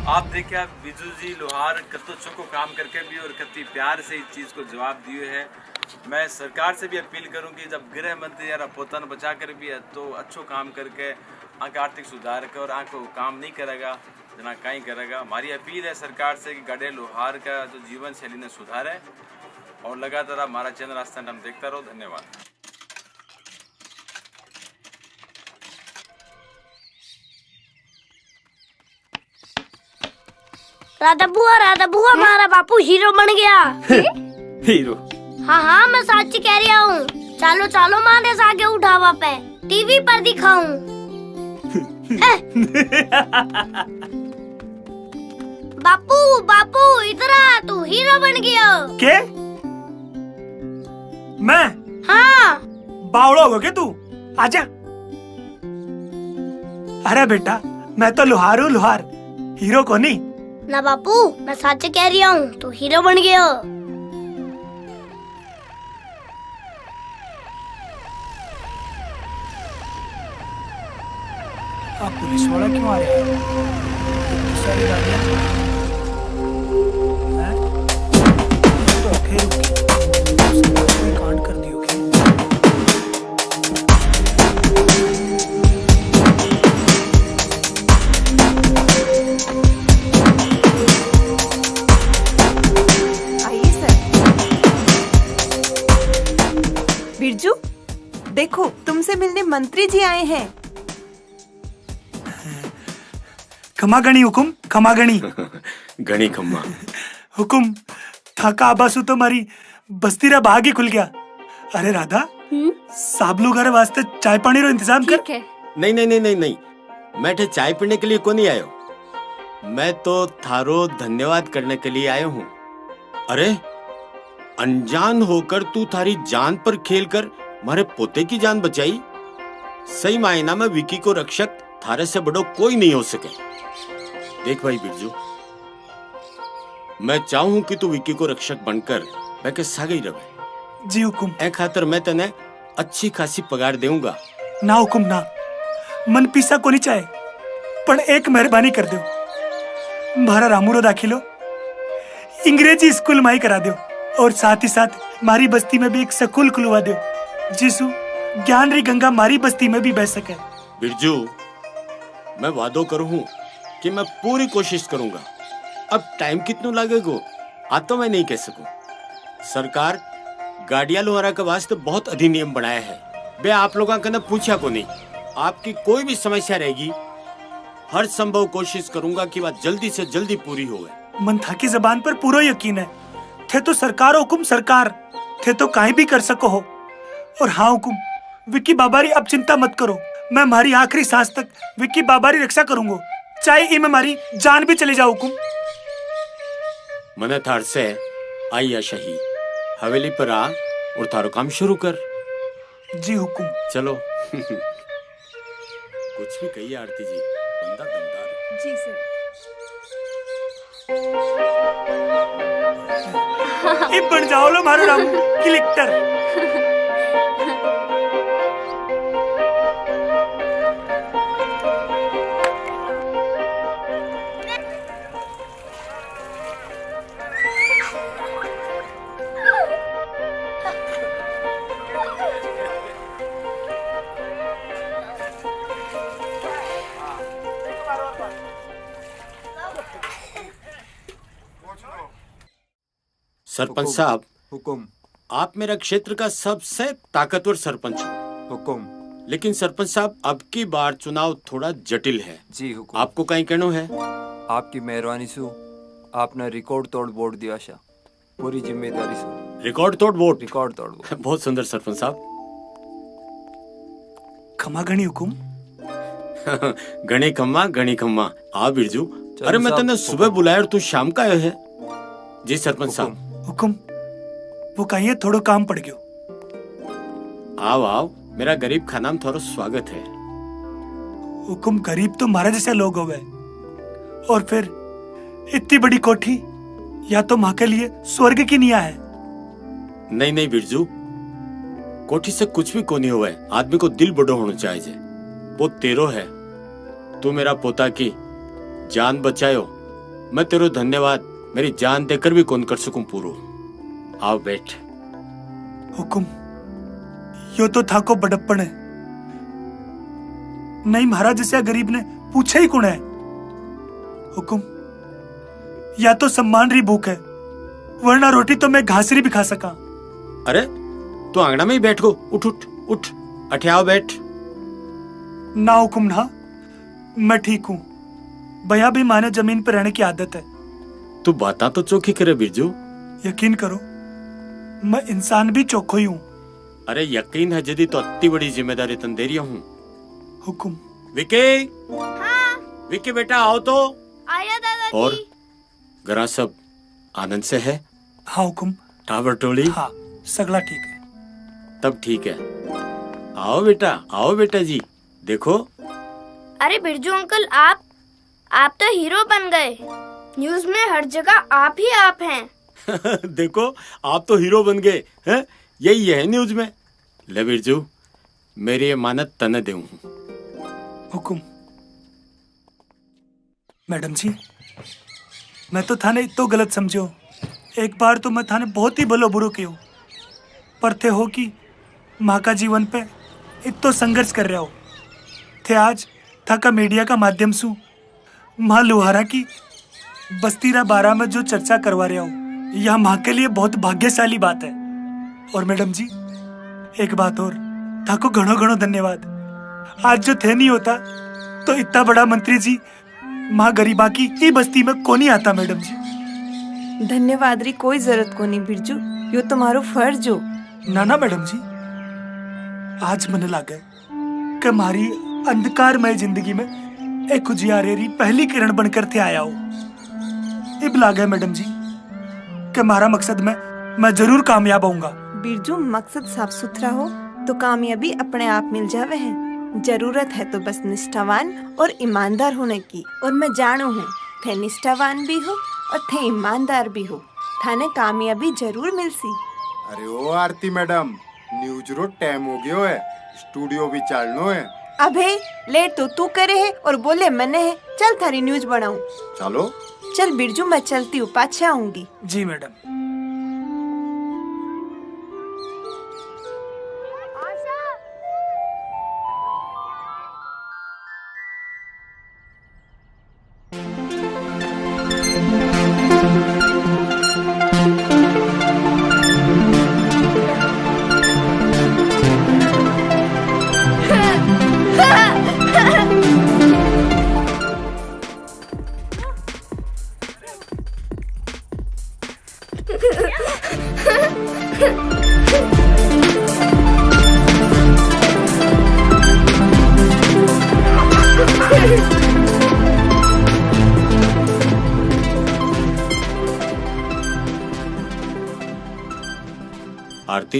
आप देखा बीजू जी लोहार कतो चोको काम करके भी और कति प्यार से इस चीज को जवाब दिए है। मैं सरकार से भी अपील करूंगी जब गृह मंत्री यारा पोतान बचा कर भी है तो अच्छो काम करके आंख आर्थिक सुधार कर आंख काम नहीं करेगा जना कहीं करेगा। हमारी अपील है सरकार से कि गाड़े लोहार का जो जीवन शैली ने सुधारे और लगातार आप हमारा चैनल आस्थान हम देखता रहो। धन्यवाद। राधा बुआ हमारा बापू हीरो बन गया। हीरो? हाँ हाँ मैं सच कह रहा हूँ। चलो चलो माने आगे उठावा पे टीवी पर दिखाऊं। बापू बापू इधर आ, तू हीरो बन गया। के? मैं? हाँ। बावड़ो हो गया तू, आजा। अरे बेटा मैं तो लोहार हूँ, लोहार, हीरो को नहीं। ना बापू मैं सच कह रहा हूँ, तू हीरो बन गया। आप पुलिस वाला क्यों आ रहे हैं? सारी गाड़ियाँ हैं? तो फिर कोई कांड कर दियो क्या? आइए सर। बिरजू देखो तुमसे मिलने मंत्री जी आए हैं। खमा गणी हुकुम, खमा गणी। गणी खम्मा। हुकुम थाका आबासु तो मारी बस्ती रा भाग ही खुल गया। अरे राधा साब लोग अरे वास्ते चाय पानी रो इंतजाम कर। नहीं नहीं नहीं नहीं नहीं, मैं ठे चाय पीने के लिए को नहीं आयो, मैं तो थारो धन्यवाद करने के लिए आयो हूँ। अरे अनजान होकर तू थारी जान पर खेलकर मारे पोते की जान बचाई। सही मायना में विकी को रक्षक थारे से बड़ो कोई नहीं हो सके। देख भाई बिरजू, मैं चाहूं कि तू विकी को रक्षक बनकर मैं के सागे ही रहे। जी हुकुम। ए खातर मैं तने अच्छी खासी पगार देऊंगा। ना हुकुम ना, मन पीसा को नहीं चाहे, पर एक मेहरबानी कर दो। मारा रामूरो दाखिलो अंग्रेजी स्कूल में ही करा दो और साथ ही साथ मारी बस्ती में भी एक स्कूल खुलवा दो जिसु ज्ञान री गंगा मारी बस्ती में भी बह सके। बिरजू मैं वादो करूं कि मैं पूरी कोशिश करूंगा अब टाइम कितना लगेगा आ तो मैं नहीं कह सकूं। सरकार गाड़िया लोहारा के वास्ते बहुत अधिनियम बनाया है। बे आप लोगों का ना पूछा को नहीं, आपकी कोई भी समस्या रहेगी हर संभव कोशिश करूंगा कि बात जल्दी से जल्दी पूरी हो। मंथा की जबान पर पूरा यकीन है। थे तो सरकार हुकुम सरकार, थे तो काहे भी कर सको हो। और हाँ हुकुम, विक्की बाबारी अब चिंता मत करो, मैं हमारी आखिरी सांस तक विक्की बाबारी रक्षा करूंगा, चाहे इम हमारी जान भी चली जाओ हुकुम। मने थार से आई या शही हवेली पर आ और थारो काम शुरू कर। जी हुकुम। चलो कुछ भी कही आरती जी, बंदा दमदार है। जी सर। ये बन जाओ लो मारो रामू कलेक्टर। सरपंच साहब, हुकुम। आप मेरा क्षेत्र का सबसे ताकतवर सरपंच हो। हुकुम। लेकिन सरपंच साहब, अब की बार चुनाव थोड़ा जटिल है। जी हुकुम। आपको कहीं कहना है? आपकी मेहरबानी सु आपने रिकॉर्ड तोड़ वोट दिया शा, पूरी जिम्मेदारी से। रिकॉर्ड तोड़ वोट? रिकॉर्ड तोड़ वोट। बहुत सुंदर सरपंच साहब। खमा घनी हुकुम। घनी खम्मा घनी खम्मा। आ बिरजू, अरे मैं तने सुबह बुलाया और तू शाम का आयो है। जी सरपंच साहब। हुकुम, वो कहिए थोड़ो काम पड़ गयो। आओ आओ, मेरा गरीब खाना में थोड़ा स्वागत है। हुकुम, गरीब तो हमारे जैसे लोग हो गए, और फिर इतनी बड़ी कोठी या तो माँ के लिए स्वर्ग की निया है। नहीं नहीं बिरजू, कोठी से कुछ भी कोनी हुआ है, आदमी को दिल बड़ो होना चाहिए। वो तेरो है, तू मेरा पोता की जान बचायो, मैं तेरो धन्यवाद मेरी जान देकर भी कौन कर सकूं पूरो। आओ बैठ। हुकुम, यो तो था को बड़प्पन है, नहीं महाराज जैसे गरीब ने पूछा ही कौन है। हुकुम, या तो सम्मान री भूख है, वरना रोटी तो मैं घासरी भी खा सका। अरे तू आंगना में ही बैठ गो, उठ उठ उठ, अठे आओ बैठ। ना हुकुम ना, मैं ठीक हूँ, भैया भी माने जमीन पर रहने की आदत है। तू बाता तो चौकी करे बिरजू। यकीन करो, मैं इंसान भी चौखो ही हूँ। अरे यकीन है जदी तो इतनी बड़ी जिम्मेदारी तन दे रही हूँ। हुकुम। विके, हाँ। विके बेटा आओ तो। आया दादाजी। और घरा सब आनंद से है? हाँ हुकुम। टावर टोली? हाँ, सगला ठीक है। तब ठीक है। आओ बेटा जी, देखो। अरे बिरजू अंकल, आप तो हीरो बन गए। न्यूज में हर जगह आप ही आप हैं। देखो, आप तो हीरो बन गए हैं, यही है न्यूज में। ले बिरजू, मेरी अमानत तने देऊं। हुकुम। मैडम जी, मैं तो थाने तो गलत समझो। एक बार तो मैं थाने बहुत ही भलो बुरो कियो, पर थे हो कि माँ का जीवन पे इतो संघर्ष कर रहा हो। थे आज था का मीडिया का माध्यम सु माँ लुहारा की बस्तीरा बारा में जो चर्चा करवा रहा हो, यह माँ के लिए बहुत भाग्यशाली बात है। और मैडम जी, एक बात और, थाको घणो घणो धन्यवाद। आज जो थे नहीं होता तो इतना बड़ा मंत्री जी माँ गरीबा की ई बस्ती में कोनी आता। मैडम जी धन्यवाद री कोई जरूरत को नहीं बिरजू, यो तुम्हारो फर्ज हो। ना ना मैडम जी, आज मन लागे कि हमारी अंधकारमय जिंदगी में एक उजियारे री पहली किरण बनकर थे आया हो। इब लागे मैडम जी कि हमारा मकसद में मैं जरूर कामयाब होऊंगा। बिरजू, मकसद साफ सुथरा हो तो कामयाबी अपने आप मिल जावे है। जरूरत है तो बस निष्ठावान और ईमानदार होने की। और मैं जानू हूँ थे निष्ठावान भी हो और थे ईमानदार भी हो, थाने कामयाबी जरूर मिलसी। अरे ओ आरती मैडम, न्यूज रो टाइम हो गयो है, स्टूडियो भी चलनो है। अबे लेट तो तू करे है और बोले मैंने है। चल थारी न्यूज बनाऊं। चलो। चल बिरजू, मैं चलती हूँ, पाछे आऊंगी। जी मैडम। आरती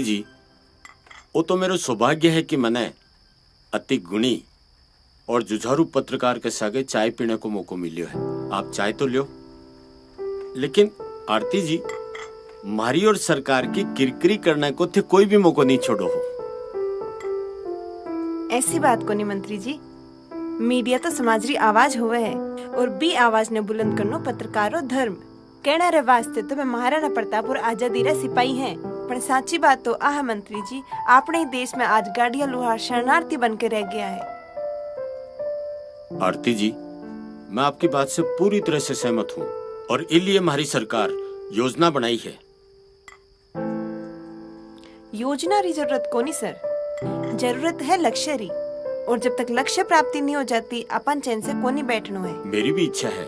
जी, वो तो मेरा सौभाग्य है कि मैंने अति गुणी और जुझारू पत्रकार के सागे चाय पीने को मौको मिलियो है। आप चाय तो लियो। लेकिन आरती जी, मारी और सरकार की किरकिरी करने को थे कोई भी मौको नहीं छोड़ो हो। ऐसी बात को नहीं मंत्री जी, मीडिया तो समाज री आवाज हुए है और बी आवाज ने बुलंद करनो पत्रकारो धर्म। कहना रे वास्ते तो मैं महाराणा प्रताप और आजादी रा सिपाही हैं, पर साची बात तो आह मंत्री जी, अपने ही देश में आज गाड़िया लोहार शरणार्थी बन के रह गया है। आरती जी, मैं आपकी बात से पूरी तरह से सहमत हूँ और इसलिए हमारी सरकार योजना बनाई है। योजना री जरूरत कोनी सर, जरूरत है लक्ष्य री, और जब तक लक्ष्य प्राप्ति नहीं हो जाती अपन चैन से कोनी बैठनो है। मेरी भी इच्छा है,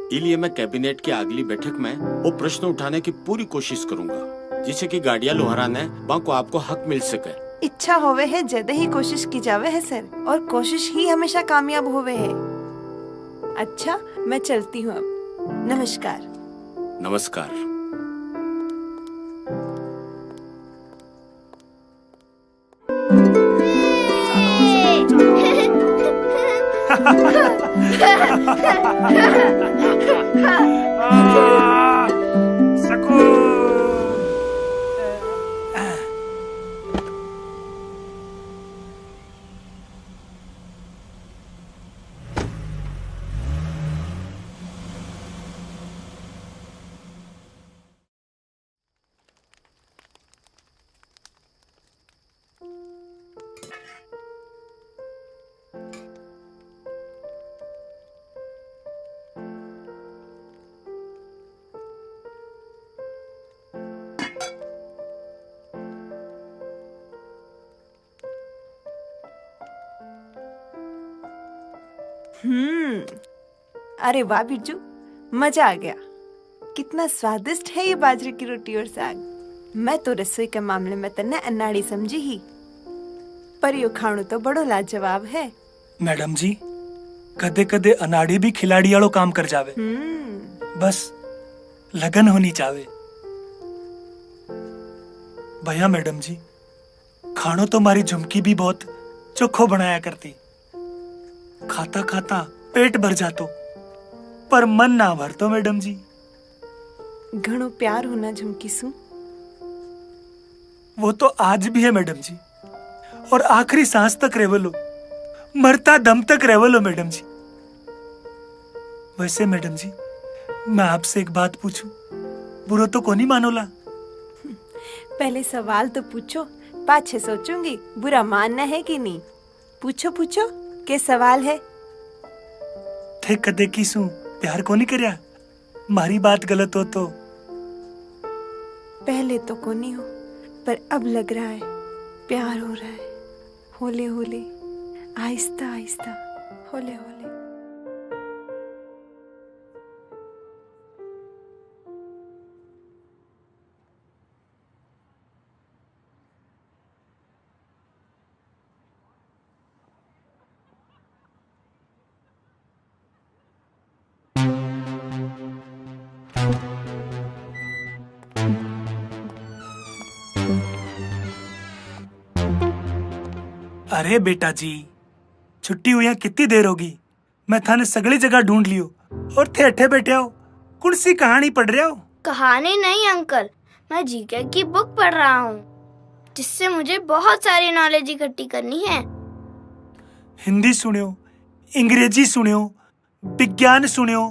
इसलिए मैं कैबिनेट की अगली बैठक में वो प्रश्न उठाने की पूरी कोशिश करूंगा जिससे कि गाड़िया लोहारा ने बाको आपको हक मिल सके। इच्छा होवे है जदे ही कोशिश की जावे है सर, और कोशिश ही हमेशा कामयाब होवे है। अच्छा, मैं चलती हूँ अब। नमस्कार। नमस्कार। अरे वाह बिरजू, मजा आ गया। कितना स्वादिष्ट है ये बाजरे की रोटी और साग। मैं तो रसोई के मामले में तन्ने अन्नाड़ी समझी ही, पर यो खाणो तो बड़ो लाजवाब है। मैडम जी, कदे कदे अनाड़ी भी खिलाड़ी वालों काम कर जावे। बस लगन होनी चावे। भैया मैडम जी, खाणो तो मारी झुमकी भी बहुत चोखो बनाया करती। खाता खाता पेट भर जातो, पर मन ना भरतो मैडम जी। घणो प्यार होना झुमकी सु। वो तो आज भी है मैडम जी, और आखिरी सांस तक रेवलो, मरता दम तक रेवलो मैडम जी। वैसे मैडम जी, मैं आपसे एक बात पूछूं, बुरो तो कोनी मानोला? पहले सवाल तो पूछो, पाछे सोचूंगी बुरा मानना है कि नहीं। पूछो पूछो, के सवाल है? थे कदे किसू प्यार कोनी करया? मारी बात गलत हो तो? पहले तो कोनी हो, पर अब लग रहा है प्यार हो रहा है। होले होले, आहिस्ता आहिस्ता, होले होले। अरे बेटा जी, छुट्टी हुई कितनी देर होगी? मैं थाने सगली जगह ढूंढ लियो और थे अठे बैठे हो। कौन सी कहानी पढ़ रहे हो? कहानी नहीं अंकल, मैं जीके की बुक पढ़ रहा हूँ, जिससे मुझे बहुत सारी नॉलेज इकट्ठी करनी है। हिंदी सुनियो, अंग्रेजी सुनियो, विज्ञान सुनियो,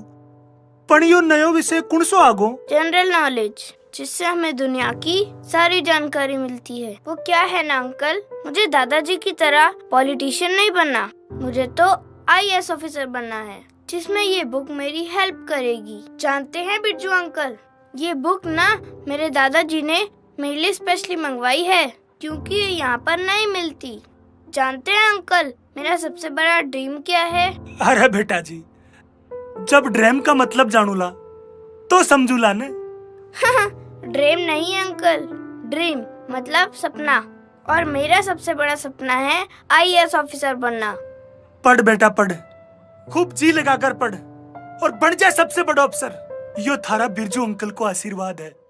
पढ़ियो नयो विषय कौन सो आगो? जनरल नॉलेज, जिससे हमें दुनिया की सारी जानकारी मिलती है। वो क्या है ना अंकल, मुझे दादाजी की तरह पॉलिटिशियन नहीं बनना, मुझे तो IAS ऑफिसर बनना है, जिसमें ये बुक मेरी हेल्प करेगी। जानते हैं बिरजू अंकल, ये बुक ना मेरे दादाजी ने मेरे लिए स्पेशली मंगवाई है, क्योंकि ये यहाँ पर नहीं मिलती। जानते हैं अंकल, मेरा सबसे बड़ा ड्रीम क्या है? अरे बेटा जी, जब ड्रीम का मतलब जानूला तो समझूला ने। ड्रीम नहीं अंकल, ड्रीम मतलब सपना। और मेरा सबसे बड़ा सपना है IAS ऑफिसर बनना। पढ़ बेटा पढ़, खूब जी लगाकर पढ़ और बन जाए सबसे बड़ा अफसर। यो थारा बिरजू अंकल को आशीर्वाद है।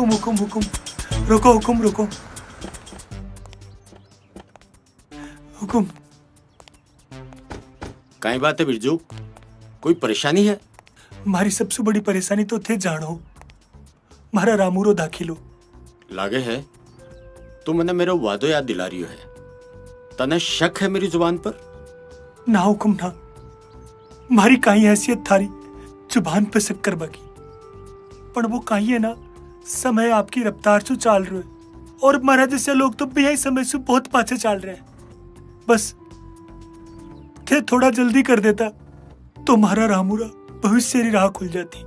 हुकुम हुकुम, रुको हुकुम रुको। हुकुम। काई बात है बिरजू, कोई परेशानी है? मारी सबसे बड़ी परेशानी तो थे जानो, मारा रामूरो दाखिलो लागे है तू मने मेरो वादो याद दिला रही है। तने शक है मेरी जुबान पर? ना हुकुम ना, मारी काई हैसियत थारी जुबान पे शक कर बाकी, पर वो काई है ना समय आपकी रफ्तार से चाल रहे और मारा जैसे लोग तो भी समय से बहुत पाछे चाल रहे हैं। बस थे थोड़ा जल्दी कर देता तो मारा रामूरा भविष्य की राह खुल जाती।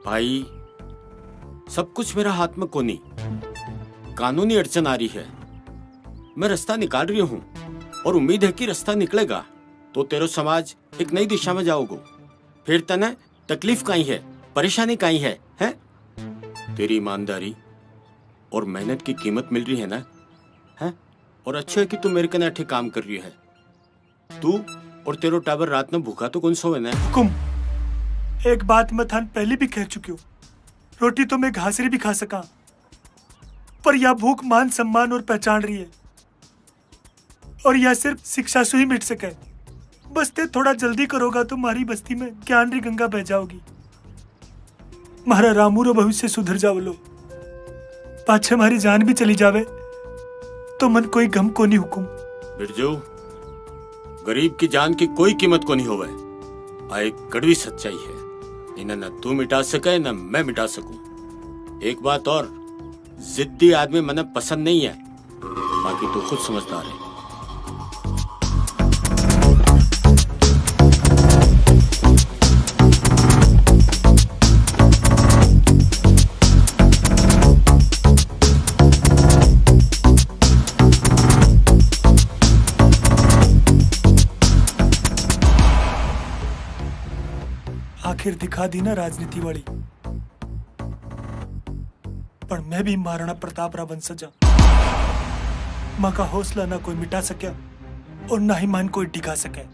भाई सब कुछ मेरा हाथ में कोनी, कानूनी अड़चन आ रही है, मैं रास्ता निकाल रही हूँ और उम्मीद है कि रास्ता निकलेगा तो तेरो समाज एक नई दिशा में जाओगे। फिर तने तकलीफ काई है, परेशानी काई है, हैं? तेरी ईमानदारी और मेहनत की कीमत मिल रही है ना, हैं? और अच्छा है कि तू मेरे कने अठे काम कर रही है। तू और तेरो टाबर रात में भूखा तो कौन सोवे ना। हुकुम, एक बात मैं थान पहले भी कह चुकी हूँ, रोटी तो मैं घासरी भी खा सका, पर यह भूख मान सम्मान और पहचान रही है, और यह सिर्फ शिक्षा से ही मिट सके। बस ते थोड़ा जल्दी करोगा तो हमारी बस्ती में ज्ञान री गंगा बह जाओगी। मारा रामूरो भविष्य सुधर जावलो, पाछे हमारी जान भी चली जावे तो मन कोई गम को नहीं। हुकुम बिरजू, गरीब की जान की कोई कीमत को नहीं होवे, आ एक कड़वी सच्चाई है, इन्हें न तू मिटा सके न मैं मिटा सकूं। एक बात और, जिद्दी आदमी मने पसंद नहीं है, बाकी तू खुद समझदार है। आखिर दिखा दी ना राजनीति वाली, पर मैं भी महाराणा प्रताप रा बन सजा। माँ का हौसला ना कोई मिटा सके और ना ही मान कोई टिका सके।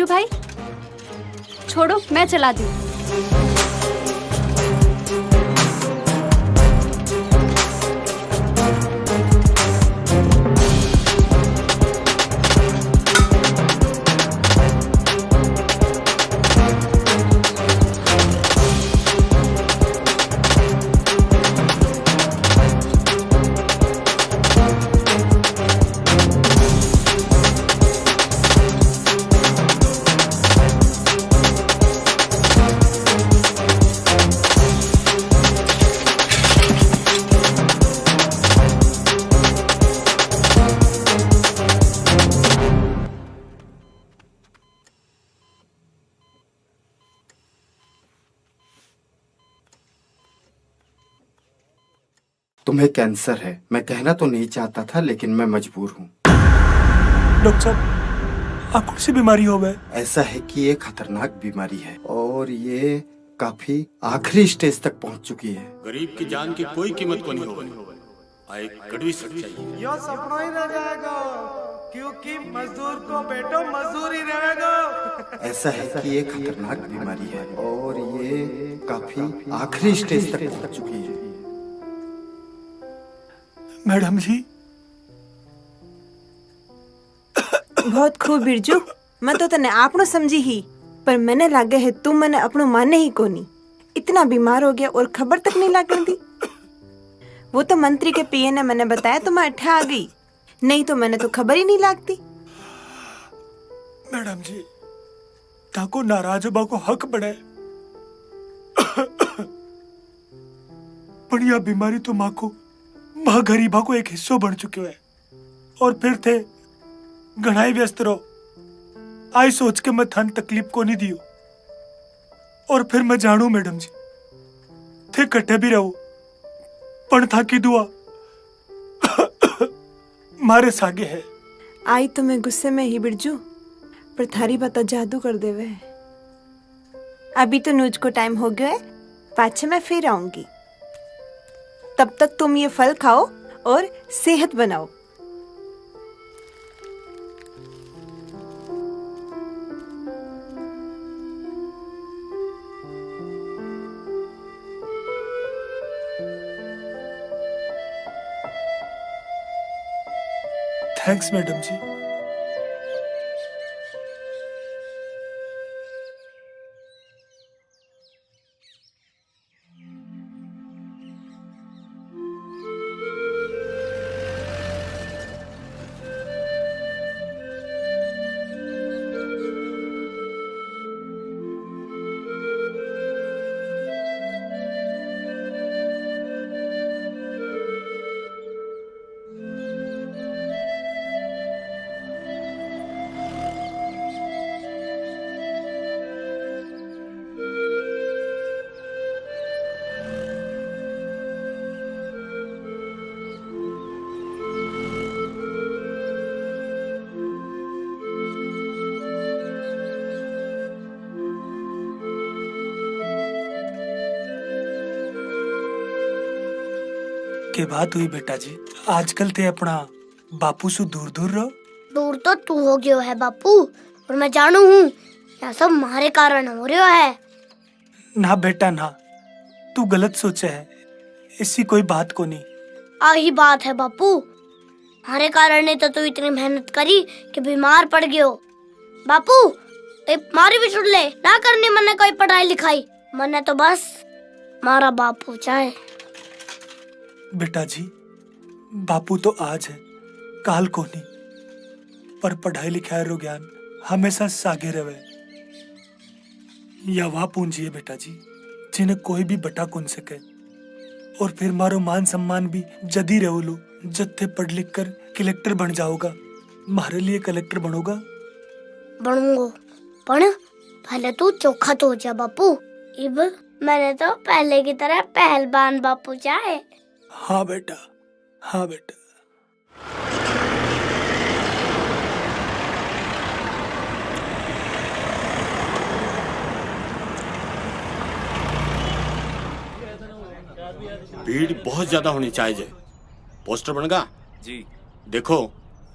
भाई छोड़ो, मैं चला दूं। तुम्हें कैंसर है। मैं कहना तो नहीं चाहता था, लेकिन मैं मजबूर हूँ। डॉक्टर साहब, आप कौन सी बीमारी हो गए? ऐसा है कि ये खतरनाक बीमारी है और ये काफी आखिरी स्टेज तक पहुँच चुकी है। गरीब की जान की कोई कीमत को नहीं होगी, एक कड़वी सच्चाई है। यो सपना ही रह जाएगा, क्योंकि मजदूर को बेटो मजदूर ही रहेगा। ऐसा है कि ये खतरनाक बीमारी है और ये काफी आखिरी स्टेज तक पहुँच चुकी है। मैडम जी। बहुत खूब बिरजू, मैं तो तने आपनो समझी ही, पर मैंने लागे है तुम मैंने अपनो माने ही कोनी। इतना बीमार हो गया और खबर तक नहीं लागन दी। वो तो मंत्री के पीए ने मैंने बताया तो मैं अठा आ गई, नहीं तो मैंने तो खबर ही नहीं लागती। मैडम जी, ताको नाराज होबा को हक बड़े, पर यह बीमारी तो माँ गरीबा को एक हिस्सो बन चुके है। और फिर थे घणाई व्यस्त रहो, आई सोच के मैं थन तकलीफ को नहीं दियो। और फिर मैं जानू मैडम जी, थे कट्ठे भी रहो, पण था की दुआ मारे सागे है। आई तो मैं गुस्से में ही बिरजू, पर थारी बात जादू कर देवे है। अभी तो नूज को टाइम हो गया है, पाछे मैं फिर आऊंगी। तब तक तुम ये फल खाओ और सेहत बनाओ। थैंक्स मैडम जी। के बात हुई बेटा जी, आजकल ते अपना बापू से दूर दूर रहो। दूर तो तू हो गयो है बापू, और मैं जानू हूँ यह सब हमारे कारण हो रहा है। ना बेटा ना, तू गलत सोचे है, ऐसी कोई बात को नहीं। आही बात है बापू, हमारे कारण ने तो तू इतनी मेहनत करी कि बीमार पड़ गयो। बापू मारी भी छुट ले, ना करनी मैंने कोई पढ़ाई लिखाई, मैंने तो बस मारा बापू चाहे। बेटा जी, बापू तो आज है, काल को नहीं, पर पढ़ाई लिखाई रो ज्ञान हमेशा सागे रहे। या वह पूंजी है बेटा जी, जिन्हें कोई भी बटा कौन सके। और फिर मारो मान सम्मान भी जदी रहो लो, जत्थे पढ़ लिख कर कलेक्टर बन जाओगा। मारे लिए कलेक्टर बनोगा? बनूंगो, पण पहले तू चोखा तो हो जा बापू। इब मैंने तो पहले की तरह पहलवान बापू चाहे। हाँ बेटा, हाँ बेटा। भीड़ बहुत ज्यादा होनी चाहिए। पोस्टर बनगा जी। देखो,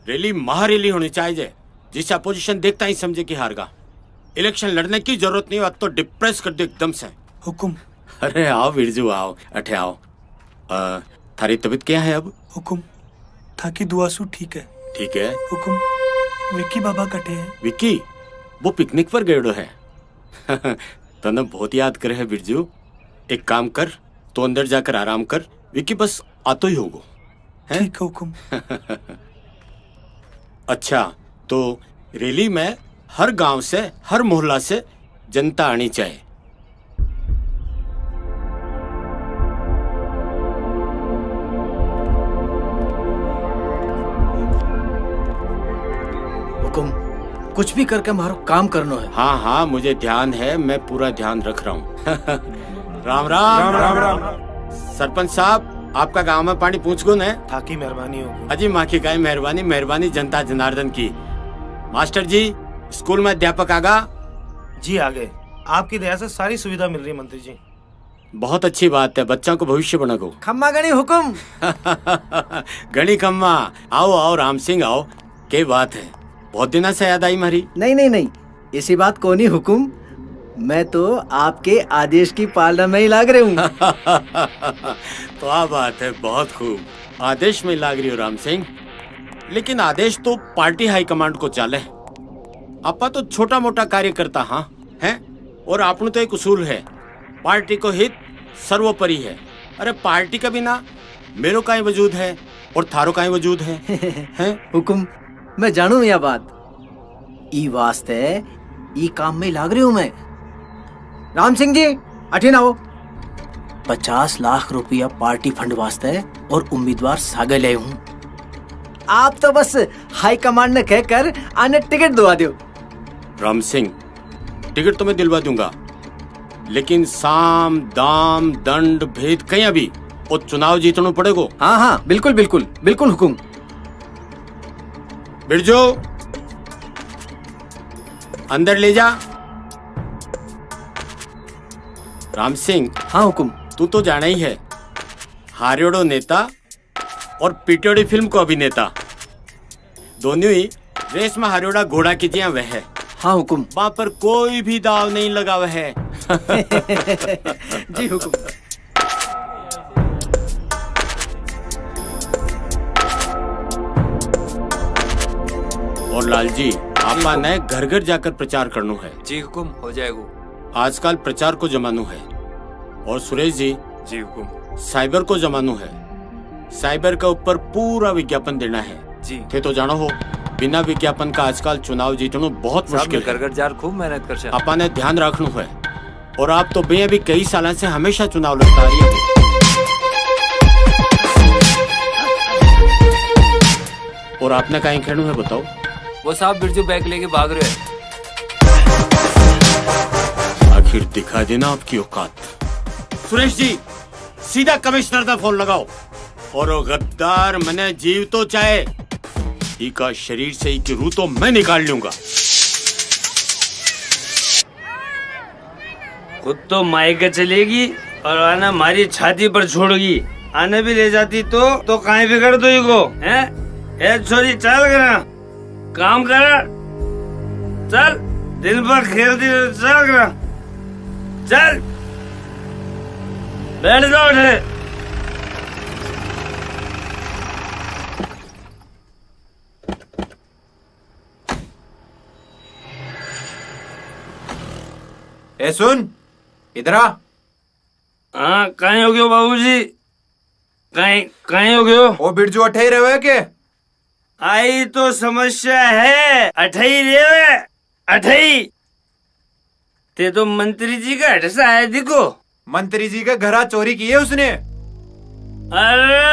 रैली महारैली होनी चाहिए, जिससे अपोजिशन देखता ही समझे कि हार गा। इलेक्शन लड़ने की जरूरत नहीं, अब तो डिप्रेस कर दे एकदम से। हुकुम। अरे आओ बिरजू, आओ अठे आओ। थारी तबीयत क्या है अब? हुकुम, थाकी दुआ सु ठीक है। ठीक है। हुकुम, विक्की बाबा कटे हैं। विक्की वो पिकनिक पर गए है। तने बहुत याद करे है बिरजू। एक काम कर, तो अंदर जाकर आराम कर, विक्की बस आतो ही होगो। ठीक है हुकुम। अच्छा, तो रैली में हर गांव से, हर मोहल्ला से जनता आनी चाहिए। हुकुम, कुछ भी करके हमारा काम करना है। हाँ हाँ, मुझे ध्यान है, मैं पूरा ध्यान रख रहा हूँ। राम राम राम राम। सरपंच साहब, आपका गांव में पानी पूछ गो न? थाकी मेहरबानी होगी। अजी माँ की गाय मेहरबानी, मेहरबानी जनता जनार्दन की। मास्टर जी, स्कूल में अध्यापक आगा? जी आ गए, आपकी दया से सारी सुविधा मिल रही है मंत्री जी। बहुत अच्छी बात है, बच्चों को भविष्य बनाओ। खम्मा गणी हुकुम। गणी खम्मा, आओ आओ राम सिंह आओ। क्या बात है, बहुत दिनों से याद आई मारी। नहीं नहीं नहीं, इसी बात को नहीं हुकुम, मैं तो आपके आदेश की पालना में ही लाग रही हूँ। तो आ बात है, बहुत खूब। आदेश में लाग रही हो राम सिंह, लेकिन आदेश तो पार्टी हाईकमांड को चाले। आपा तो छोटा मोटा कार्य करता हाँ है, और आपने तो एक उसूल है, पार्टी को हित सर्वोपरि है। अरे पार्टी का बिना मेरो का ही वजूद है और थारो का ही वजूद है, हैं? हुकुम, मैं जानू यह बात। ई वास्ते ई काम में लाग रही हूँ मैं। राम सिंह जी अठे ना हो। 50 लाख रुपया पार्टी फंड वास्ते और उम्मीदवार सागे ले हूँ। आप तो बस हाई कमांड ने कहकर आने टिकट दिलवा दो। राम सिंह, टिकट तो मैं दिलवा दूंगा, लेकिन साम दाम दंड भेद कहीं अभी और चुनाव जीतना पड़ेगा। हाँ हाँ बिल्कुल बिल्कुल बिल्कुल हुकुम। बिरजू अंदर ले जा। राम सिंह। हाँ हुकुम। तू तो जाना ही है, हारियोड़ो नेता और पिटोड़ी फिल्म को अभिनेता दोनों ही रेस में हारियोड़ा घोड़ा की जिया वह है। हाँ हुकुम। वहाँ पर कोई भी दाव नहीं लगा हुआ है। जी हुकुम। और लाल जी, आपका नए घर घर जाकर प्रचार करना है। जी हुकुम, हो जाएगा। आजकल प्रचार को जमानू है। और सुरेश जी। जी हुकुम। साइबर को जमानू है। साइबर के ऊपर पूरा विज्ञापन देना है। जी। थे तो जानो हो, बिना विज्ञापन का आजकल चुनाव जीतना बहुत मुश्किल है। घर जार खूब मेहनत कर। आपा ने ध्यान रखना है। और आप तो भैया भी कई सालों से हमेशा चुनाव लड़ता रही है। और आपने कहीं खेलू है बताओ? वो साहब बिरजू बैग लेके भाग रहे हैं। आखिर दिखा देना आपकी औकात। सुरेश जी, सीधा कमिश्नर का फोन लगाओ। और वो गद्दार मने जीव तो चाहे, का शरीर से की रूह तो मैं निकाल लूंगा। खुद तो मायके चलेगी और आना हमारी छाती पर छोड़गी। आने भी ले जाती तो कहीं बिगड़ दो को हैं? ए छोरी चल करा काम करा, चल दिन भर खेलती चल करा, चल बैठ जाओ। ए सुन, इधर आ। हाँ कहीं हो गयो बाबूजी? कहीं हो गयो? ओ बिरजू अठे रहे के? आई तो समस्या है, अठई रे अठई। ते तो मंत्री जी का हटसा है देखो। मंत्री जी का घरा चोरी की है उसने। अरे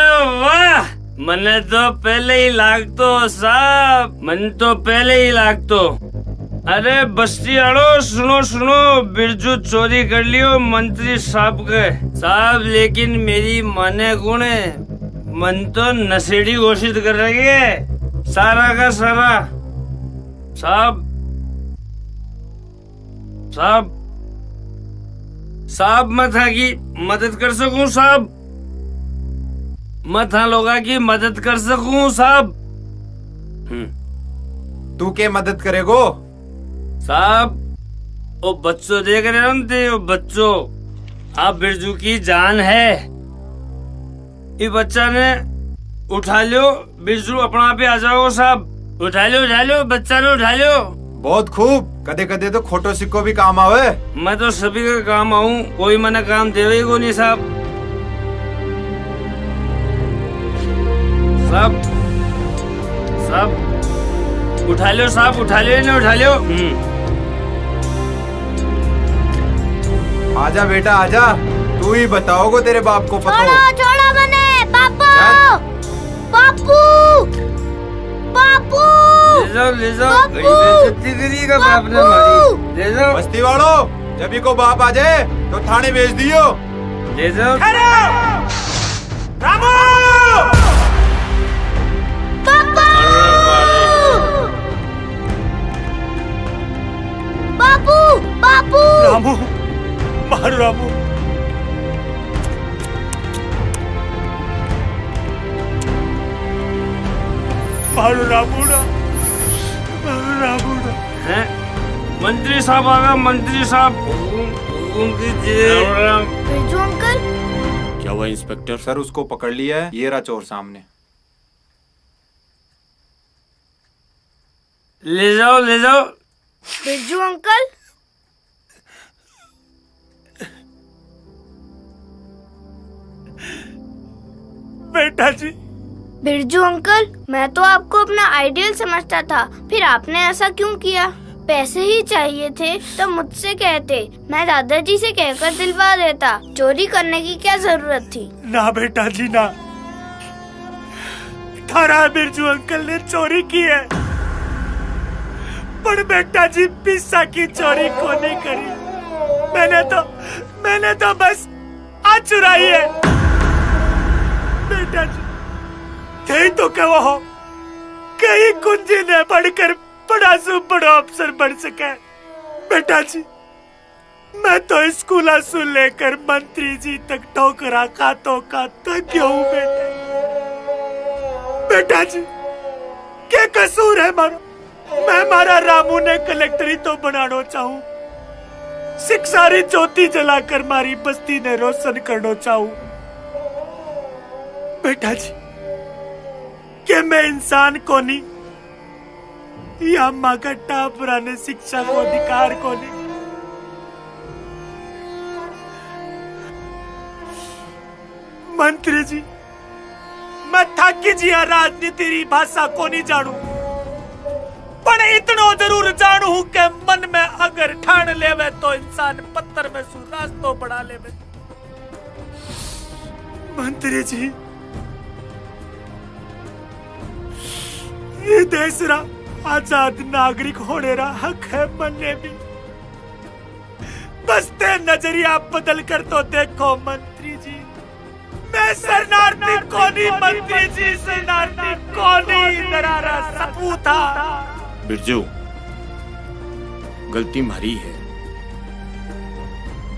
वाह, मने तो पहले ही लागतो साहब, मन तो पहले ही लागतो। अरे बस्ती आड़ो सुनो सुनो, बिरजू चोरी कर लियो मंत्री साहब के। साहब लेकिन मेरी माने गुण है, मन तो नशेड़ी घोषित कर रही है सारा का सारा। साहब साहब साहब मैं था की मदद कर सकूं साहब, मैं था लोगा की मदद कर सकूं साहब। तू के मदद करेगो? साहब वो बच्चों देख रहे हो थे, वो बच्चों, आप बिरजू की जान है। ये बच्चा ने उठा लो, बिरजू अपना आप ही आ जाओ साहब। उठा लो बच्चा ने उठा लो। बहुत खूब, कदे कदे तो खोटो सिक्को भी काम आवे। मैं तो सभी का काम आऊं, कोई मना काम देवे को नहीं साहब। साहब साहब उठा लो साहब, उठा लो इन्हें, उठा लो। आजा बेटा आजा, तू ही बताओगे तेरे बाप को पता हो। छोड़ो मने बापू, बापू बापू ले जाओ बेइज्जती करिएगा बाप ने हमारी। ले जाओ बस्ती वालों, जब ही को बाप आ जाए तो थाने भेज दियो। ले जाओ। रामू बापू बापू रामू मारो रामू। मारो रामू ना, मारो रामू ना। हैं? मंत्री साहब आ गए, मंत्री साहब। हुकुम कीजिए। बिरजू अंकल। क्या हुआ इंस्पेक्टर? सर उसको पकड़ लिया है, ये रहा चोर सामने। ले जाओ ले जाओ। बिरजू अंकल, बेटा जी। बिरजू अंकल, मैं तो आपको अपना आइडियल समझता था, फिर आपने ऐसा क्यों किया? पैसे ही चाहिए थे तो मुझसे कहते, मैं दादाजी से कहकर दिलवा देता। चोरी करने की क्या जरूरत थी? ना बेटा जी ना, थारा बिरजू अंकल ने चोरी की है, पर बेटा जी पिस्सा की चोरी को नहीं करी। मैंने तो बस आज चुराई है। बेटा जी यही तो कहो हो, कहीं कुंजी ने पढ़कर बड़ा से बड़ा अफसर बन सके। बेटा जी मैं तो स्कूल से लेकर मंत्री जी तक ठोकरा खातों का थक गया हूँ। बेटा जी क्या कसूर है मारो? मैं मारा रामू ने कलेक्टरी तो बनाना चाहूँ, शिक्षारी ज्योति जलाकर मारी बस्ती ने रोशन करना चाहूँ। बेटा जी क्या मैं इंसान को नहीं, या मगट्टा पुराने शिक्षा को अधिकार को नहीं? मंत्री जी मैं थकी जिया राजनीति री भाषा को नहीं जानू, पर इतनो जरूर जानू हूं कि मन में अगर ठान लेवे तो इंसान पत्थर में सु रास्तो बढ़ा लेवे। मंत्री जी ये देश रा आजाद नागरिक होने रा हक है मन्ने भी, बस ते नजरिया बदल कर तो देखो मंत्री जी। मैं शरणार्थी को नहीं मंत्री जी, शरणार्थी को नहीं, दरारा सपूता। बिरजू गलती हमारी है,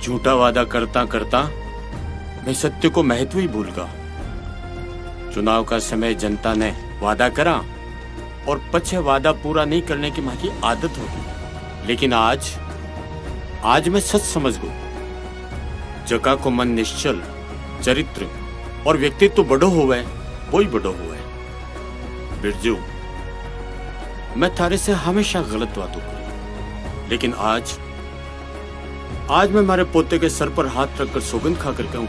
झूठा वादा करता करता मैं सत्य को महत्व ही भूल गया। चुनाव का समय जनता ने वादा करा और पछे वादा पूरा नहीं करने की हमारी आदत होगी, लेकिन आज मैं सच समझ गया। जगह को मन निश्चल, चरित्र और व्यक्तित्व बड़ो हुआ है, वही बड़ो हुआ है। बिरजू मैं थारे से हमेशा गलत बातों करी, लेकिन आज मैं हमारे पोते के सर पर हाथ रखकर सौगंध खाकर कहूं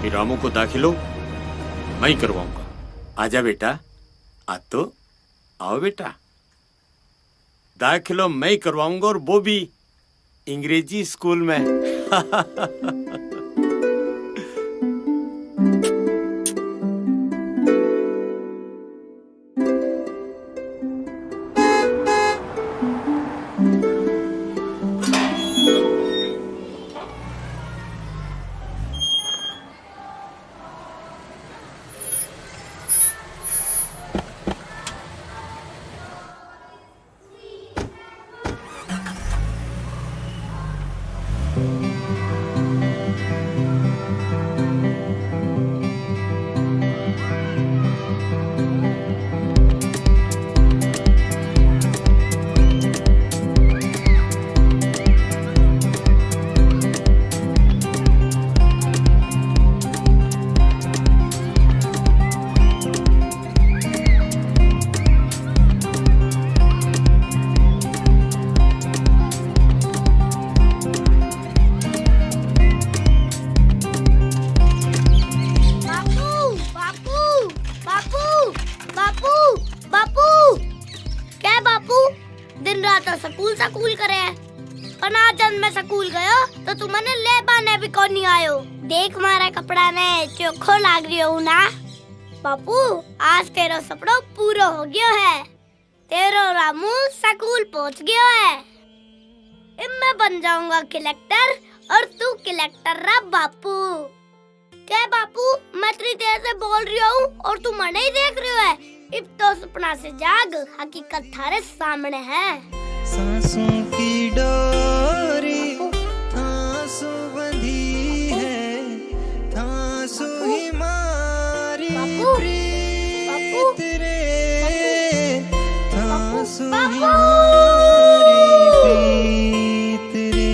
कि रामू को दाखिलो मैं ही करवाऊंगा। आजा बेटा, आ तो आओ बेटा, दाखिलो मैं ही करवाऊंगा, और वो भी अंग्रेजी स्कूल में। सकूल करे, पर आज जब मैं सकूल गयो तो तुमने ले बाने भी कौन नहीं आयो। देख मारा कपड़ा ने चोखो लाग रियो हूँ ना। बापू आज तेरो सपनो पूरा हो गयो है, तेरो रामू सकूल पहुँच गयो है। अब मैं बन जाऊंगा कलेक्टर और तू कलेक्टर रहा बापू। क्या बापू मैं तेरी देर से बोल रही हूँ और तू मने ही देख रही है। अब तो सपना से जाग, हकीकत थारे सामने है। सांसों की डोरी थांसू बंधी है, थांसू ही मारी प्रीत रे, थांसू ही मारी प्रीत रे।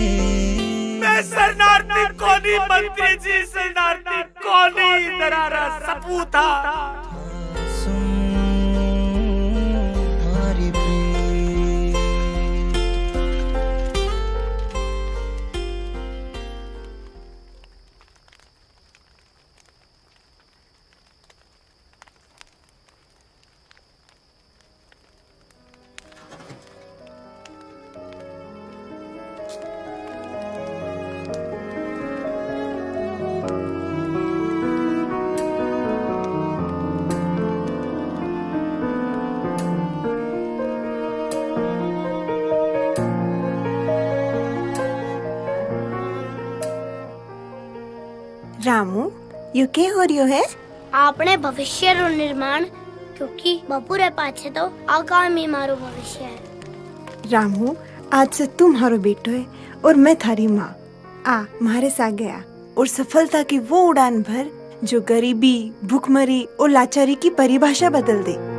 मैं शरणार्थी को कोनी मंत्री जी शरणार्थी कोनी दरारा सपूता रामू यू के हो रही है? आपने भविष्य रो निर्माण क्योंकि बपुरे पाछे तो आगामी मारो भविष्य है। रामू आज से तुम हमारो बेटो है और मैं थारी माँ। आ मारे साथ गया और सफलता की वो उड़ान भर जो गरीबी, भूखमरी और लाचारी की परिभाषा बदल दे।